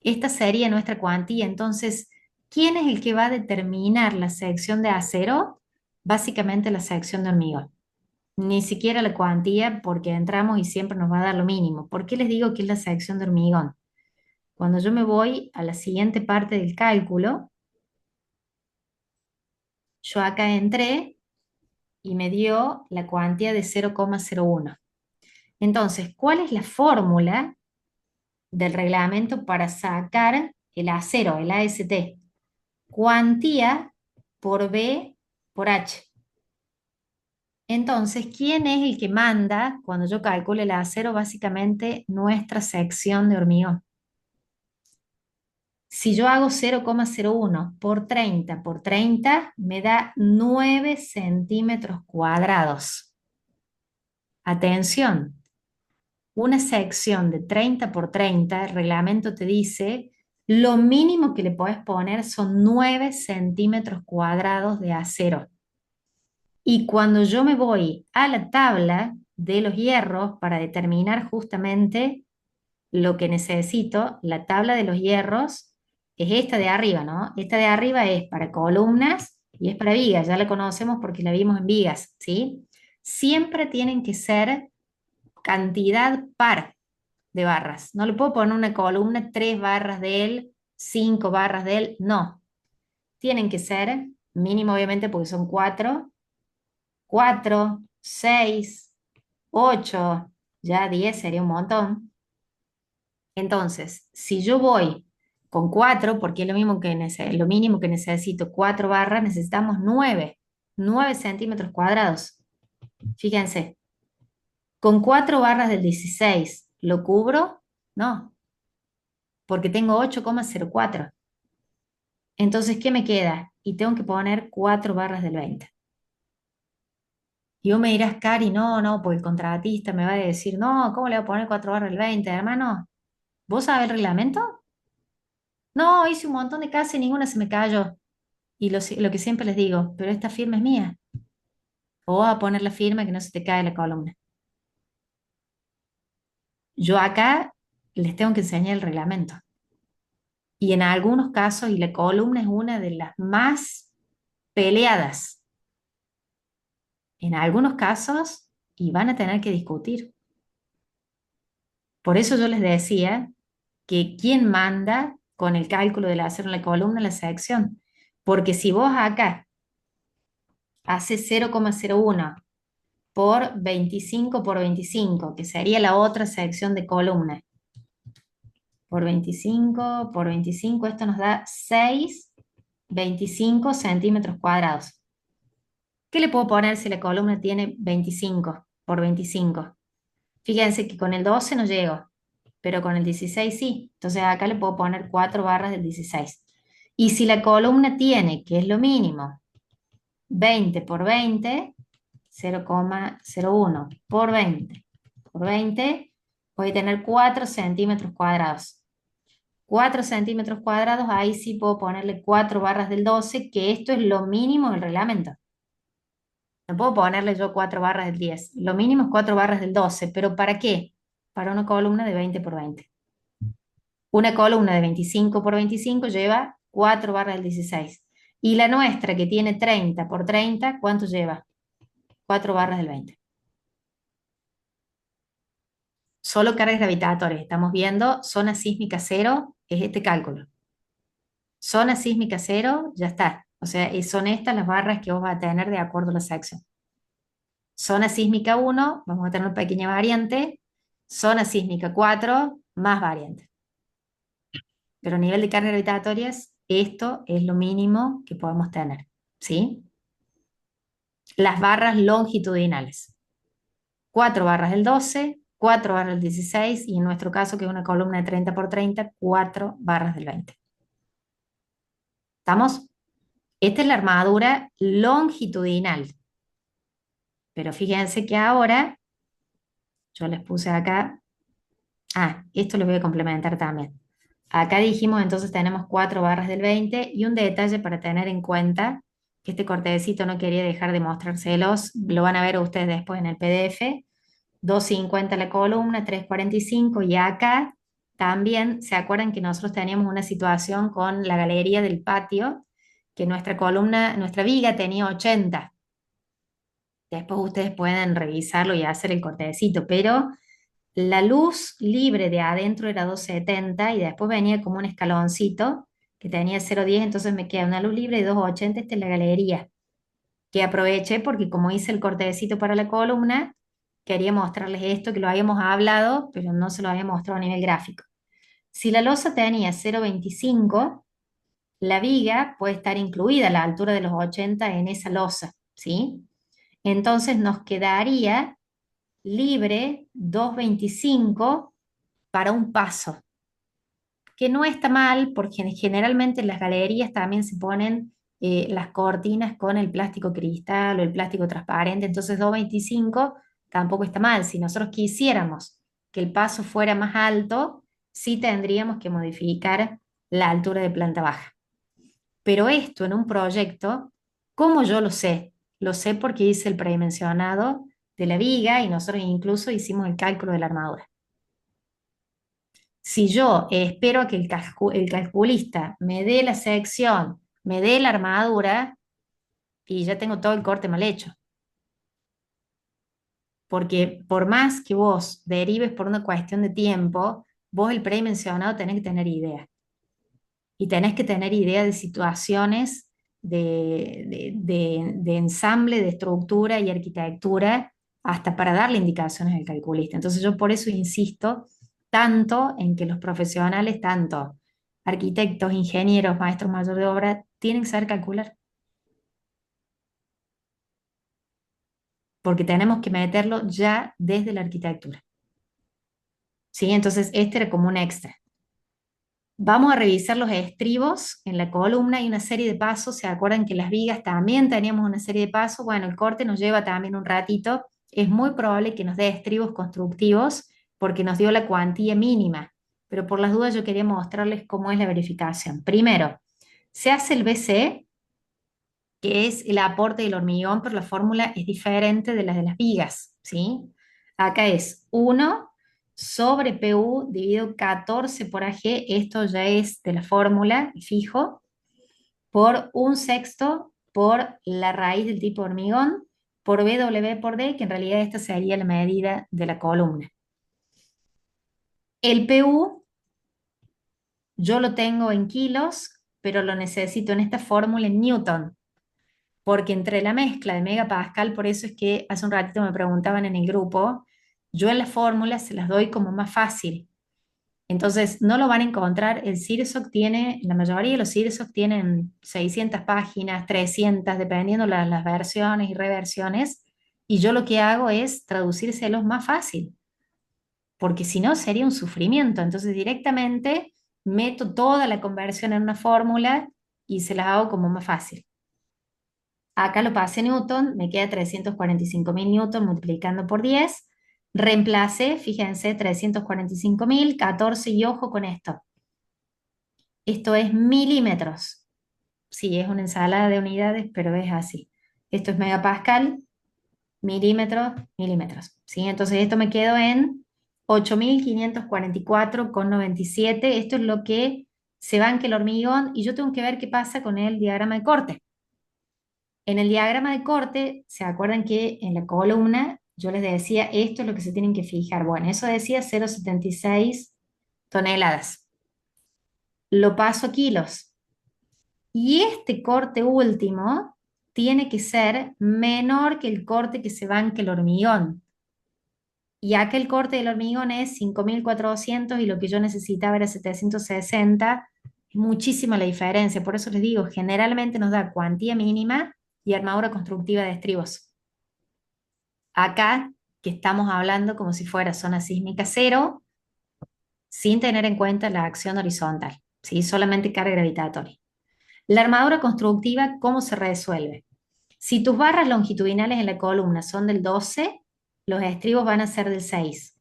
S1: Esta sería nuestra cuantía. Entonces, ¿quién es el que va a determinar la sección de acero? Básicamente la sección de hormigón. Ni siquiera la cuantía porque entramos y siempre nos va a dar lo mínimo. ¿Por qué les digo que es la sección de hormigón? Cuando yo me voy a la siguiente parte del cálculo, yo acá entré y me dio la cuantía de 0,01. Entonces, ¿cuál es la fórmula del reglamento para sacar el acero, el AST? Cuantía por B por H. Entonces, ¿quién es el que manda cuando yo calculo el acero? Básicamente nuestra sección de hormigón. Si yo hago 0,01 por 30, me da 9 centímetros cuadrados. Atención, una sección de 30 por 30, el reglamento te dice, lo mínimo que le puedes poner son 9 centímetros cuadrados de acero. Y cuando yo me voy a la tabla de los hierros para determinar justamente lo que necesito, la tabla de los hierros es esta de arriba, ¿no? Esta de arriba es para columnas y es para vigas, ya la conocemos porque la vimos en vigas, ¿sí? Siempre tienen que ser cantidad par de barras. No le puedo poner una columna 3 barras de él, 5 barras de él, no. Tienen que ser mínimo, obviamente, porque son 4, 4, 6, 8, ya 10 sería un montón. Entonces, si yo voy con 4, porque es lo mismo que lo mínimo que necesito, 4 barras, necesitamos 9 centímetros cuadrados. Fíjense, con 4 barras del 16, ¿lo cubro? No, porque tengo 8,04. Entonces, ¿qué me queda? Y tengo que poner 4 barras del 20. Y vos me dirás, Cari, no, no, porque el contratista me va a decir, no, ¿cómo le voy a poner 4 barras del 20, hermano? ¿Vos sabés el reglamento? No, hice un montón de casas y ninguna se me cayó. Y lo que siempre les digo, pero esta firma es mía. O vas a poner la firma que no se te cae la columna. Yo acá les tengo que enseñar el reglamento. Y en algunos casos, y la columna es una de las más peleadas, en algunos casos, y van a tener que discutir. Por eso yo les decía que quién manda con el cálculo del acero en la columna en la sección. Porque si vos acá haces 0,01 por 25 por 25, que sería la otra sección de columna, por 25, esto nos da 6,25 centímetros cuadrados. ¿Qué le puedo poner si la columna tiene 25 por 25? Fíjense que con el 12 no llego, pero con el 16 sí. Entonces acá le puedo poner 4 barras del 16. Y si la columna tiene, que es lo mínimo, 20 por 20, 0,01 por 20 por 20, voy a tener 4 centímetros cuadrados. 4 centímetros cuadrados, ahí sí puedo ponerle 4 barras del 12, que esto es lo mínimo del reglamento. No puedo ponerle yo 4 barras del 10. Lo mínimo es 4 barras del 12, pero ¿para qué? Para una columna de 20 por 20. Una columna de 25 por 25 lleva 4 barras del 16. Y la nuestra, que tiene 30 por 30, ¿cuánto lleva? 4 barras del 20. Solo cargas gravitatorias. Estamos viendo zona sísmica cero, es este cálculo. Zona sísmica cero, ya está. O sea, son estas las barras que vos vas a tener de acuerdo a la sección. Zona sísmica 1, vamos a tener una pequeña variante. Zona sísmica 4, más variante. Pero a nivel de cargas gravitatorias, esto es lo mínimo que podemos tener. ¿Sí? las barras longitudinales. 4 barras del 12, 4 barras del 16 y en nuestro caso, que es una columna de 30 por 30, 4 barras del 20. ¿Estamos? Esta es la armadura longitudinal. Pero fíjense que ahora, yo les puse acá, esto lo voy a complementar también. Acá dijimos entonces tenemos 4 barras del 20 y un detalle para tener en cuenta, que este cortecito no quería dejar de mostrárselos, lo van a ver ustedes después en el PDF, 2,50 la columna, 3,45 y acá también se acuerdan que nosotros teníamos una situación con la galería del patio, que nuestra columna, nuestra viga tenía 80. Después ustedes pueden revisarlo y hacer el cortecito, pero la luz libre de adentro era 2,70 y después venía como un escaloncito que tenía 0,10, entonces me queda una luz libre de 2,80, esta es la galería, que aproveché porque como hice el cortecito para la columna, quería mostrarles esto que lo habíamos hablado, pero no se lo había mostrado a nivel gráfico. Si la losa tenía 0,25, la viga puede estar incluida a la altura de los 80 en esa losa, ¿sí? Entonces nos quedaría libre 2,25 para un paso, que no está mal porque generalmente en las galerías también se ponen las cortinas con el plástico cristal o el plástico transparente, entonces 2,25 tampoco está mal. Si nosotros quisiéramos que el paso fuera más alto, sí tendríamos que modificar la altura de planta baja. Pero esto en un proyecto, ¿cómo yo lo sé? Lo sé porque hice el predimensionado de la viga y nosotros incluso hicimos el cálculo de la armadura. Si yo espero a que el calculista me dé la sección, me dé la armadura, y ya tengo todo el corte mal hecho. Porque por más que vos derives por una cuestión de tiempo, vos el predimensionado tenés que tener idea. Y tenés que tener idea de situaciones de ensamble, de estructura y arquitectura, hasta para darle indicaciones al calculista. Entonces yo por eso insisto tanto en que los profesionales, tanto arquitectos, ingenieros, maestros mayores de obra, tienen que saber calcular, porque tenemos que meterlo ya desde la arquitectura. ¿Sí? Entonces este era como un extra. Vamos a revisar los estribos en la columna y una serie de pasos. ¿Se acuerdan que las vigas también teníamos una serie de pasos? Bueno, el corte nos lleva también un ratito. Es muy probable que nos dé estribos constructivos porque nos dio la cuantía mínima. Pero por las dudas yo quería mostrarles cómo es la verificación. Primero, se hace el BC, que es el aporte del hormigón, pero la fórmula es diferente de la de las vigas, ¿sí? Acá es 1 sobre PU dividido 14 por AG, esto ya es de la fórmula, fijo, por 1/6 por la raíz del tipo hormigón, por BW por D, que en realidad esta sería la medida de la columna. El PU yo lo tengo en kilos, pero lo necesito en esta fórmula en newton, porque entre la mezcla de megapascal, por eso es que hace un ratito me preguntaban en el grupo, yo en las fórmulas se las doy como más fácil. Entonces, no lo van a encontrar, el CIRSOC tiene, la mayoría de los CIRSOC tienen 600 páginas, 300, dependiendo las versiones y reversiones, y yo lo que hago es traducírselos más fácil, porque si no sería un sufrimiento. Entonces, directamente meto toda la conversión en una fórmula y se las hago como más fácil. Acá lo pasé Newton, me queda 345.000 Newton multiplicando por 10. Reemplacé, fíjense, 345.000, 14 y ojo con esto. Esto es milímetros. Sí, es una ensalada de unidades, pero es así. Esto es megapascal, milímetros, milímetros. ¿Sí? Entonces esto me quedó en 8.544,97. Esto es lo que se banca el hormigón y yo tengo que ver qué pasa con el diagrama de corte. En el diagrama de corte, ¿se acuerdan que en la columna yo les decía esto es lo que se tienen que fijar? Bueno, eso decía 0,76 toneladas. Lo paso a kilos. Y este corte último tiene que ser menor que el corte que se banque el hormigón. Y acá el corte del hormigón es 5.400 y lo que yo necesitaba era 760. Es muchísima la diferencia. Por eso les digo, generalmente nos da cuantía mínima y armadura constructiva de estribos. Acá, que estamos hablando como si fuera zona sísmica cero, sin tener en cuenta la acción horizontal, ¿sí? Solamente carga gravitatoria. La armadura constructiva, ¿cómo se resuelve? Si tus barras longitudinales en la columna son del 12, los estribos van a ser del 6.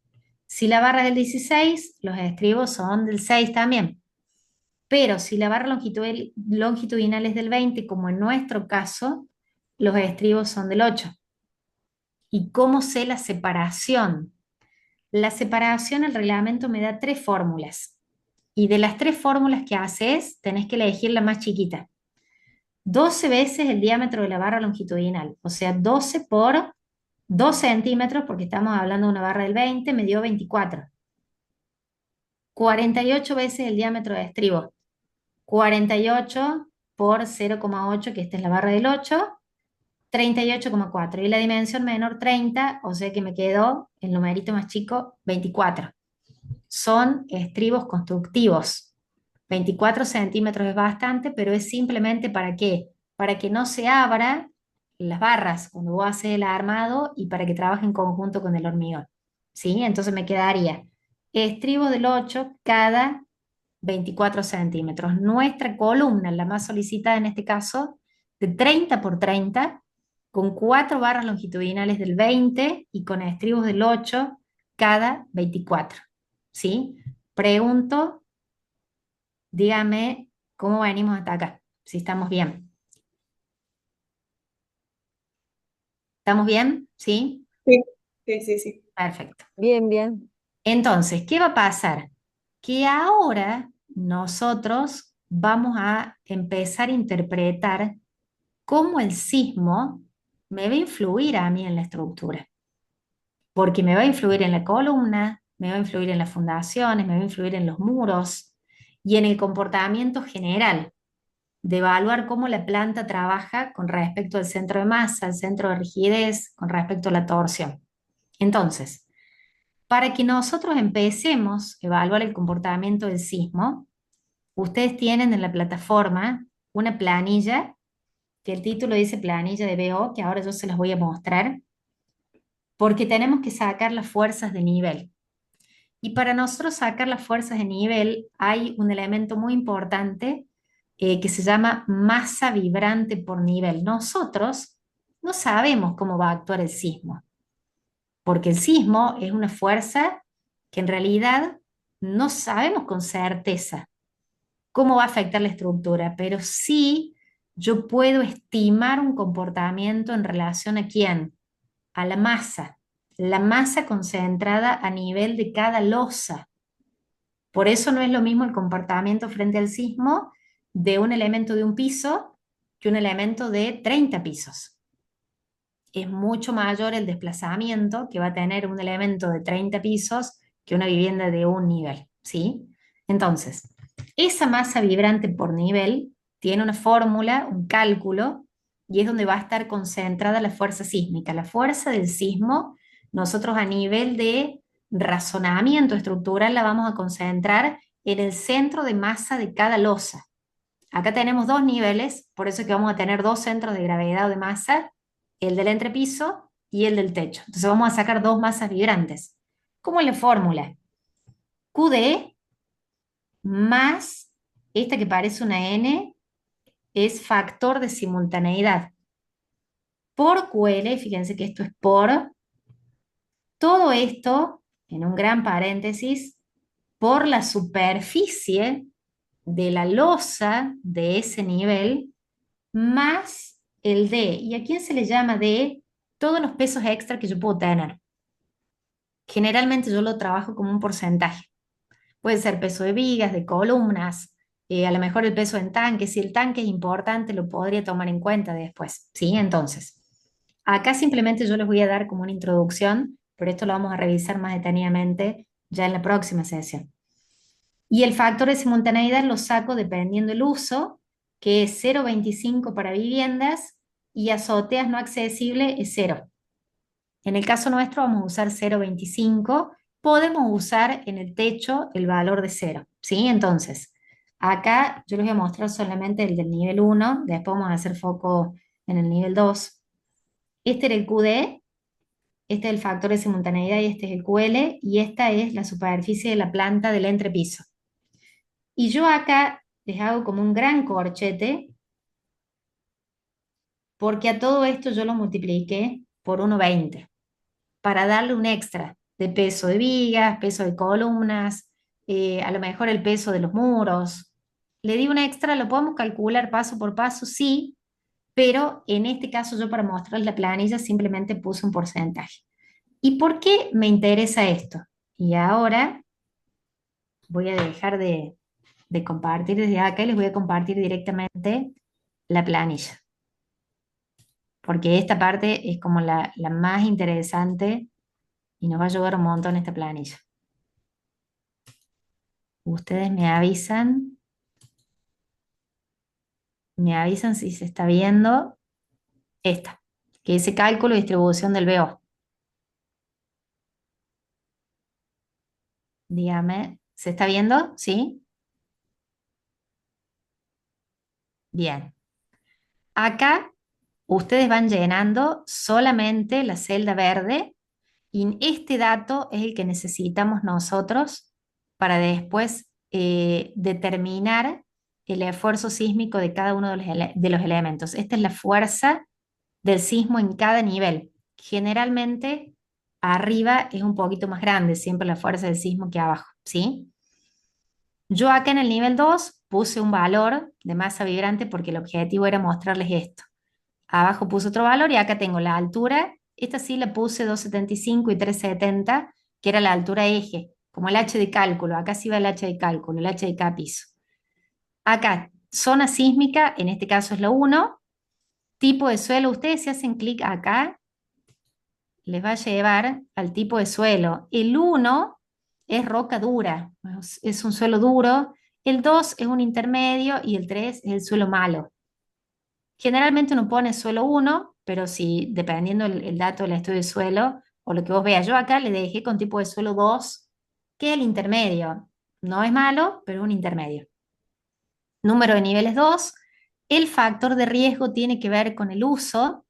S1: Si la barra es del 16, los estribos son del 6 también. Pero si la barra longitudinal es del 20, como en nuestro caso, los estribos son del 8. ¿Y cómo sé la separación? La separación, el reglamento me da tres fórmulas. Y de las tres fórmulas que haces, tenés que elegir la más chiquita. 12 veces el diámetro de la barra longitudinal, o sea, 12 por 2 centímetros, porque estamos hablando de una barra del 20, me dio 24. 48 veces el diámetro de estribo, 48 por 0,8, que esta es la barra del 8, 38,4. Y la dimensión menor 30, o sea que me quedó el numerito más chico, 24. Son estribos constructivos. 24 centímetros es bastante, pero es simplemente para qué? Para que no se abra las barras cuando vos haces el armado y para que trabaje en conjunto con el hormigón. ¿Sí? Entonces me quedaría estribos del 8 cada 24 centímetros. Nuestra columna, la más solicitada en este caso, de 30 por 30, con 4 barras longitudinales del 20 y con estribos del 8 cada 24. ¿Sí? Pregunto, dígame cómo venimos hasta acá, si estamos bien. ¿Estamos bien? ¿Sí?
S3: Sí, sí, sí, sí.
S1: Perfecto.
S4: Bien, bien.
S1: Entonces, ¿qué va a pasar? Que ahora nosotros vamos a empezar a interpretar cómo el sismo me va a influir a mí en la estructura, porque me va a influir en la columna, me va a influir en las fundaciones, me va a influir en los muros y en el comportamiento general, de evaluar cómo la planta trabaja con respecto al centro de masa, al centro de rigidez, con respecto a la torsión. Entonces, para que nosotros empecemos a evaluar el comportamiento del sismo, ustedes tienen en la plataforma una planilla, que el título dice planilla de BO, que ahora yo se las voy a mostrar, porque tenemos que sacar las fuerzas de nivel. Y para nosotros sacar las fuerzas de nivel hay un elemento muy importante que se llama masa vibrante por nivel. Nosotros no sabemos cómo va a actuar el sismo, porque el sismo es una fuerza que en realidad no sabemos con certeza cómo va a afectar la estructura, pero sí yo puedo estimar un comportamiento en relación a quién, a la masa concentrada a nivel de cada losa. Por eso no es lo mismo el comportamiento frente al sismo de un elemento de un piso que un elemento de 30 pisos. Es mucho mayor el desplazamiento que va a tener un elemento de 30 pisos que una vivienda de un nivel, ¿sí? Entonces, esa masa vibrante por nivel tiene una fórmula, un cálculo, y es donde va a estar concentrada la fuerza sísmica. La fuerza del sismo, nosotros a nivel de razonamiento estructural la vamos a concentrar en el centro de masa de cada losa. Acá tenemos dos niveles, por eso es que vamos a tener dos centros de gravedad o de masa, el del entrepiso y el del techo. Entonces vamos a sacar dos masas vibrantes. ¿Cómo es la fórmula? QD más esta que parece una N es factor de simultaneidad. Por QL, fíjense que esto es por, todo esto, en un gran paréntesis, por la superficie de la losa de ese nivel más el D. ¿Y a quién se le llama D? Todos los pesos extra que yo puedo tener. Generalmente yo lo trabajo como un porcentaje. Puede ser peso de vigas, de columnas, a lo mejor el peso en tanque. Si el tanque es importante, lo podría tomar en cuenta después. ¿Sí? Entonces, acá simplemente yo les voy a dar como una introducción, pero esto lo vamos a revisar más detenidamente ya en la próxima sesión. Y el factor de simultaneidad lo saco dependiendo del uso, que es 0,25 para viviendas y azoteas no accesible es 0. En el caso nuestro vamos a usar 0,25. Podemos usar en el techo el valor de 0, ¿sí? Entonces, acá yo les voy a mostrar solamente el del nivel 1, después vamos a hacer foco en el nivel 2. Este era el QD, este es el factor de simultaneidad y este es el QL, y esta es la superficie de la planta del entrepiso. Y yo acá les hago como un gran corchete, porque a todo esto yo lo multipliqué por 1,20 para darle un extra de peso de vigas, peso de columnas, a lo mejor el peso de los muros. Le di un extra, lo podemos calcular paso por paso, sí, pero en este caso yo para mostrar la planilla simplemente puse un porcentaje. ¿Y por qué me interesa esto? Y ahora voy a dejar de compartir desde acá y les voy a compartir directamente la planilla, porque esta parte es como la más interesante y nos va a ayudar un montón esta planilla. Ustedes me avisan si se está viendo esta, que dice cálculo y distribución del BO. Dígame, ¿se está viendo? ¿Sí? Bien. Acá ustedes van llenando solamente la celda verde y este dato es el que necesitamos nosotros para después determinar el esfuerzo sísmico de cada uno de los elementos. Esta es la fuerza del sismo en cada nivel. Generalmente arriba es un poquito más grande, siempre la fuerza del sismo que abajo, ¿sí? Yo acá en el nivel 2 puse un valor de masa vibrante porque el objetivo era mostrarles esto. Abajo puse otro valor y acá tengo la altura. Esta sí la puse 2,75 y 3,70, que era la altura eje, como el H de cálculo. Acá sí va el H de cálculo, el H de cada piso. Acá, zona sísmica, en este caso es lo 1. Tipo de suelo, ustedes si hacen clic acá, les va a llevar al tipo de suelo. El 1 es roca dura, es un suelo duro. El 2 es un intermedio y el 3 es el suelo malo. Generalmente uno pone suelo 1, pero si dependiendo el dato del estudio de suelo o lo que vos veas, yo acá le dejé con tipo de suelo 2, que es el intermedio. No es malo, pero es un intermedio. Número de niveles 2. El factor de riesgo tiene que ver con el uso.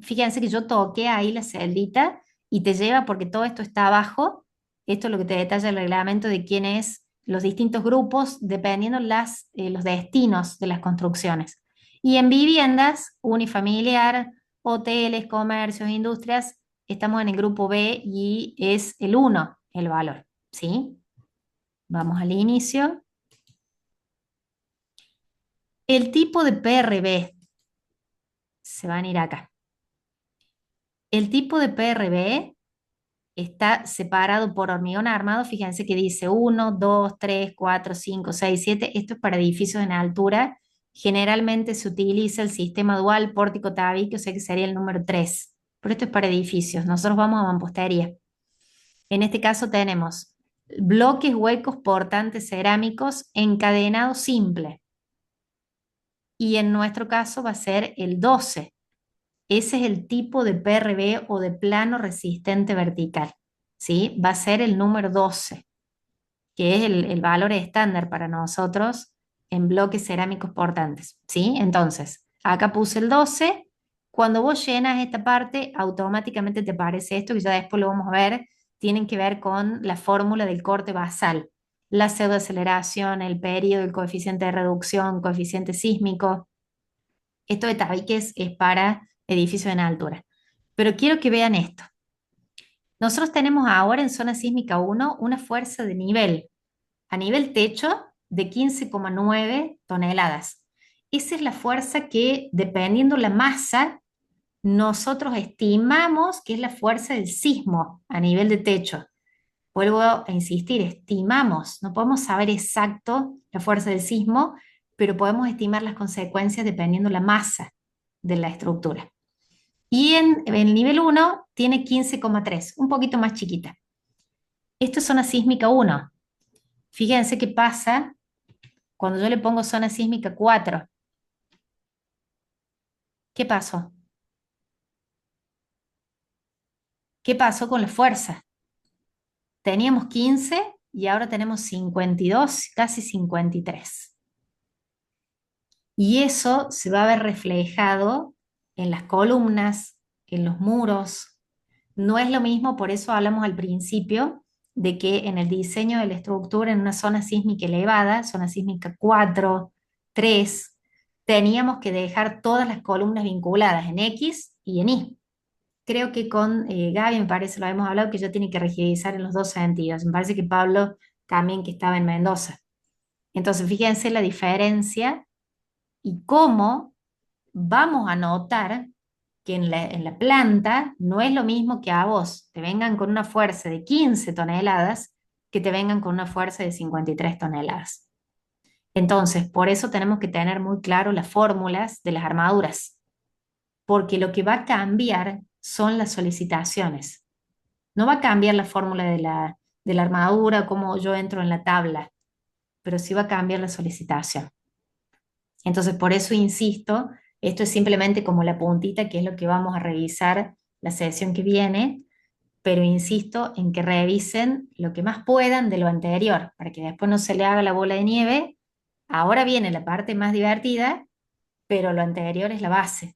S1: Fíjense que yo toqué ahí la celdita y te lleva porque todo esto está abajo. Esto es lo que te detalla el reglamento de quiénes los distintos grupos, dependiendo los destinos de las construcciones. Y en viviendas, unifamiliar, hoteles, comercios, industrias, estamos en el grupo B y es el 1 el valor. ¿Sí? Vamos al inicio. El tipo de PRB, se van a ir acá. El tipo de PRB está separado por hormigón armado. Fíjense que dice 1, 2, 3, 4, 5, 6, 7. Esto es para edificios en altura. Generalmente se utiliza el sistema dual pórtico tabique, o sea que sería el número 3. Pero esto es para edificios. Nosotros vamos a mampostería. En este caso tenemos bloques huecos portantes cerámicos encadenado simple. Y en nuestro caso va a ser el 12. Ese es el tipo de PRB o de plano resistente vertical, ¿sí? Va a ser el número 12, que es el valor estándar para nosotros en bloques cerámicos portantes, ¿sí? Entonces, acá puse el 12. Cuando vos llenas esta parte, automáticamente te aparece esto, que ya después lo vamos a ver, tienen que ver con la fórmula del corte basal, la pseudoaceleración, el periodo, el coeficiente de reducción, coeficiente sísmico. Esto de tabiques es para edificios en altura. Pero quiero que vean esto. Nosotros tenemos ahora en zona sísmica 1 una fuerza de nivel, a nivel techo, de 15,9 toneladas. Esa es la fuerza que, dependiendo la masa, nosotros estimamos que es la fuerza del sismo a nivel de techo. Vuelvo a insistir, estimamos, no podemos saber exacto la fuerza del sismo, pero podemos estimar las consecuencias dependiendo la masa de la estructura. Y en el nivel 1 tiene 15,3, un poquito más chiquita. Esto es zona sísmica 1. Fíjense qué pasa cuando yo le pongo zona sísmica 4. ¿Qué pasó? ¿Qué pasó con la fuerza? Teníamos 15 y ahora tenemos 52, casi 53. Y eso se va a ver reflejado en las columnas, en los muros. No es lo mismo, por eso hablamos al principio de que en el diseño de la estructura en una zona sísmica elevada, zona sísmica 4, 3, teníamos que dejar todas las columnas vinculadas en X y en Y. Creo que con Gaby, me parece, lo hemos hablado, que yo tiene que rigidizar en los dos sentidos. Me parece que Pablo también, que estaba en Mendoza. Entonces, fíjense la diferencia y cómo vamos a notar que en la planta no es lo mismo que a vos te vengan con una fuerza de 15 toneladas que te vengan con una fuerza de 53 toneladas. Entonces, por eso tenemos que tener muy claro las fórmulas de las armaduras, porque lo que va a cambiar son las solicitaciones. No va a cambiar la fórmula de la armadura, como yo entro en la tabla, pero sí va a cambiar la solicitación. Entonces, por eso insisto, esto es simplemente como la puntita, que es lo que vamos a revisar la sesión que viene, pero insisto en que revisen lo que más puedan de lo anterior, para que después no se le haga la bola de nieve. Ahora viene la parte más divertida, pero lo anterior es la base,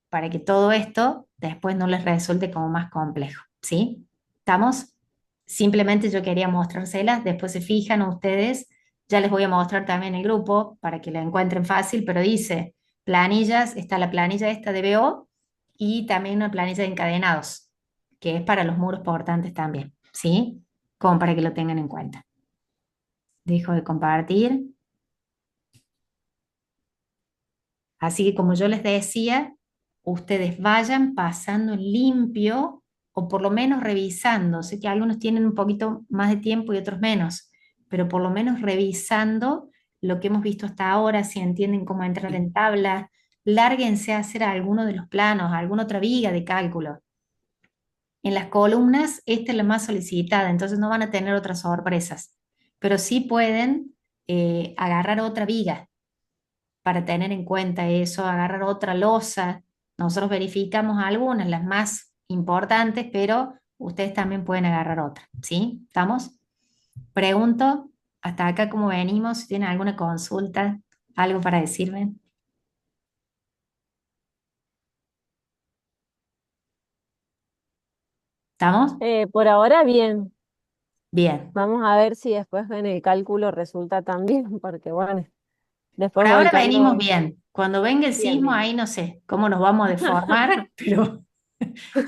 S1: para que todo esto después no les resulte como más complejo, ¿sí? ¿Estamos? Simplemente yo quería mostrárselas, después se fijan ustedes, ya les voy a mostrar también el grupo para que la encuentren fácil, pero dice planillas, está la planilla esta de BO y también una planilla de encadenados, que es para los muros portantes también, ¿sí? Como para que lo tengan en cuenta. Dejo de compartir. Así que como yo les decía, ustedes vayan pasando en limpio o por lo menos revisando. Sé que algunos tienen un poquito más de tiempo y otros menos, pero por lo menos revisando lo que hemos visto hasta ahora, si entienden cómo entrar en tabla, lárguense a hacer alguno de los planos, alguna otra viga de cálculo. En las columnas, esta es la más solicitada, entonces no van a tener otras sorpresas, pero sí pueden agarrar otra viga para tener en cuenta eso, agarrar otra losa. Nosotros verificamos algunas, las más importantes, pero ustedes también pueden agarrar otra, ¿sí? ¿Estamos? Pregunto, hasta acá cómo venimos, si tienen alguna consulta, algo para decirme. ¿Estamos?
S3: Por ahora bien,
S1: Bien.
S3: vamos a ver si después en el cálculo resulta tan bien, porque bueno,
S1: Por
S3: después
S1: ahora venimos
S3: volcando
S1: bien. Cuando venga el
S3: bien,
S1: sismo,
S3: bien.
S1: ahí no sé cómo nos vamos a deformar, pero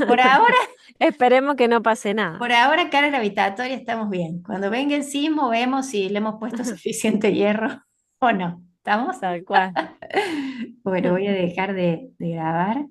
S1: por ahora
S3: Esperemos que no pase nada,
S1: por ahora, cara gravitatoria, estamos bien. Cuando venga el sismo, vemos si le hemos puesto suficiente hierro o no. ¿Estamos?
S3: tal cual.
S1: Bueno, voy a dejar de grabar.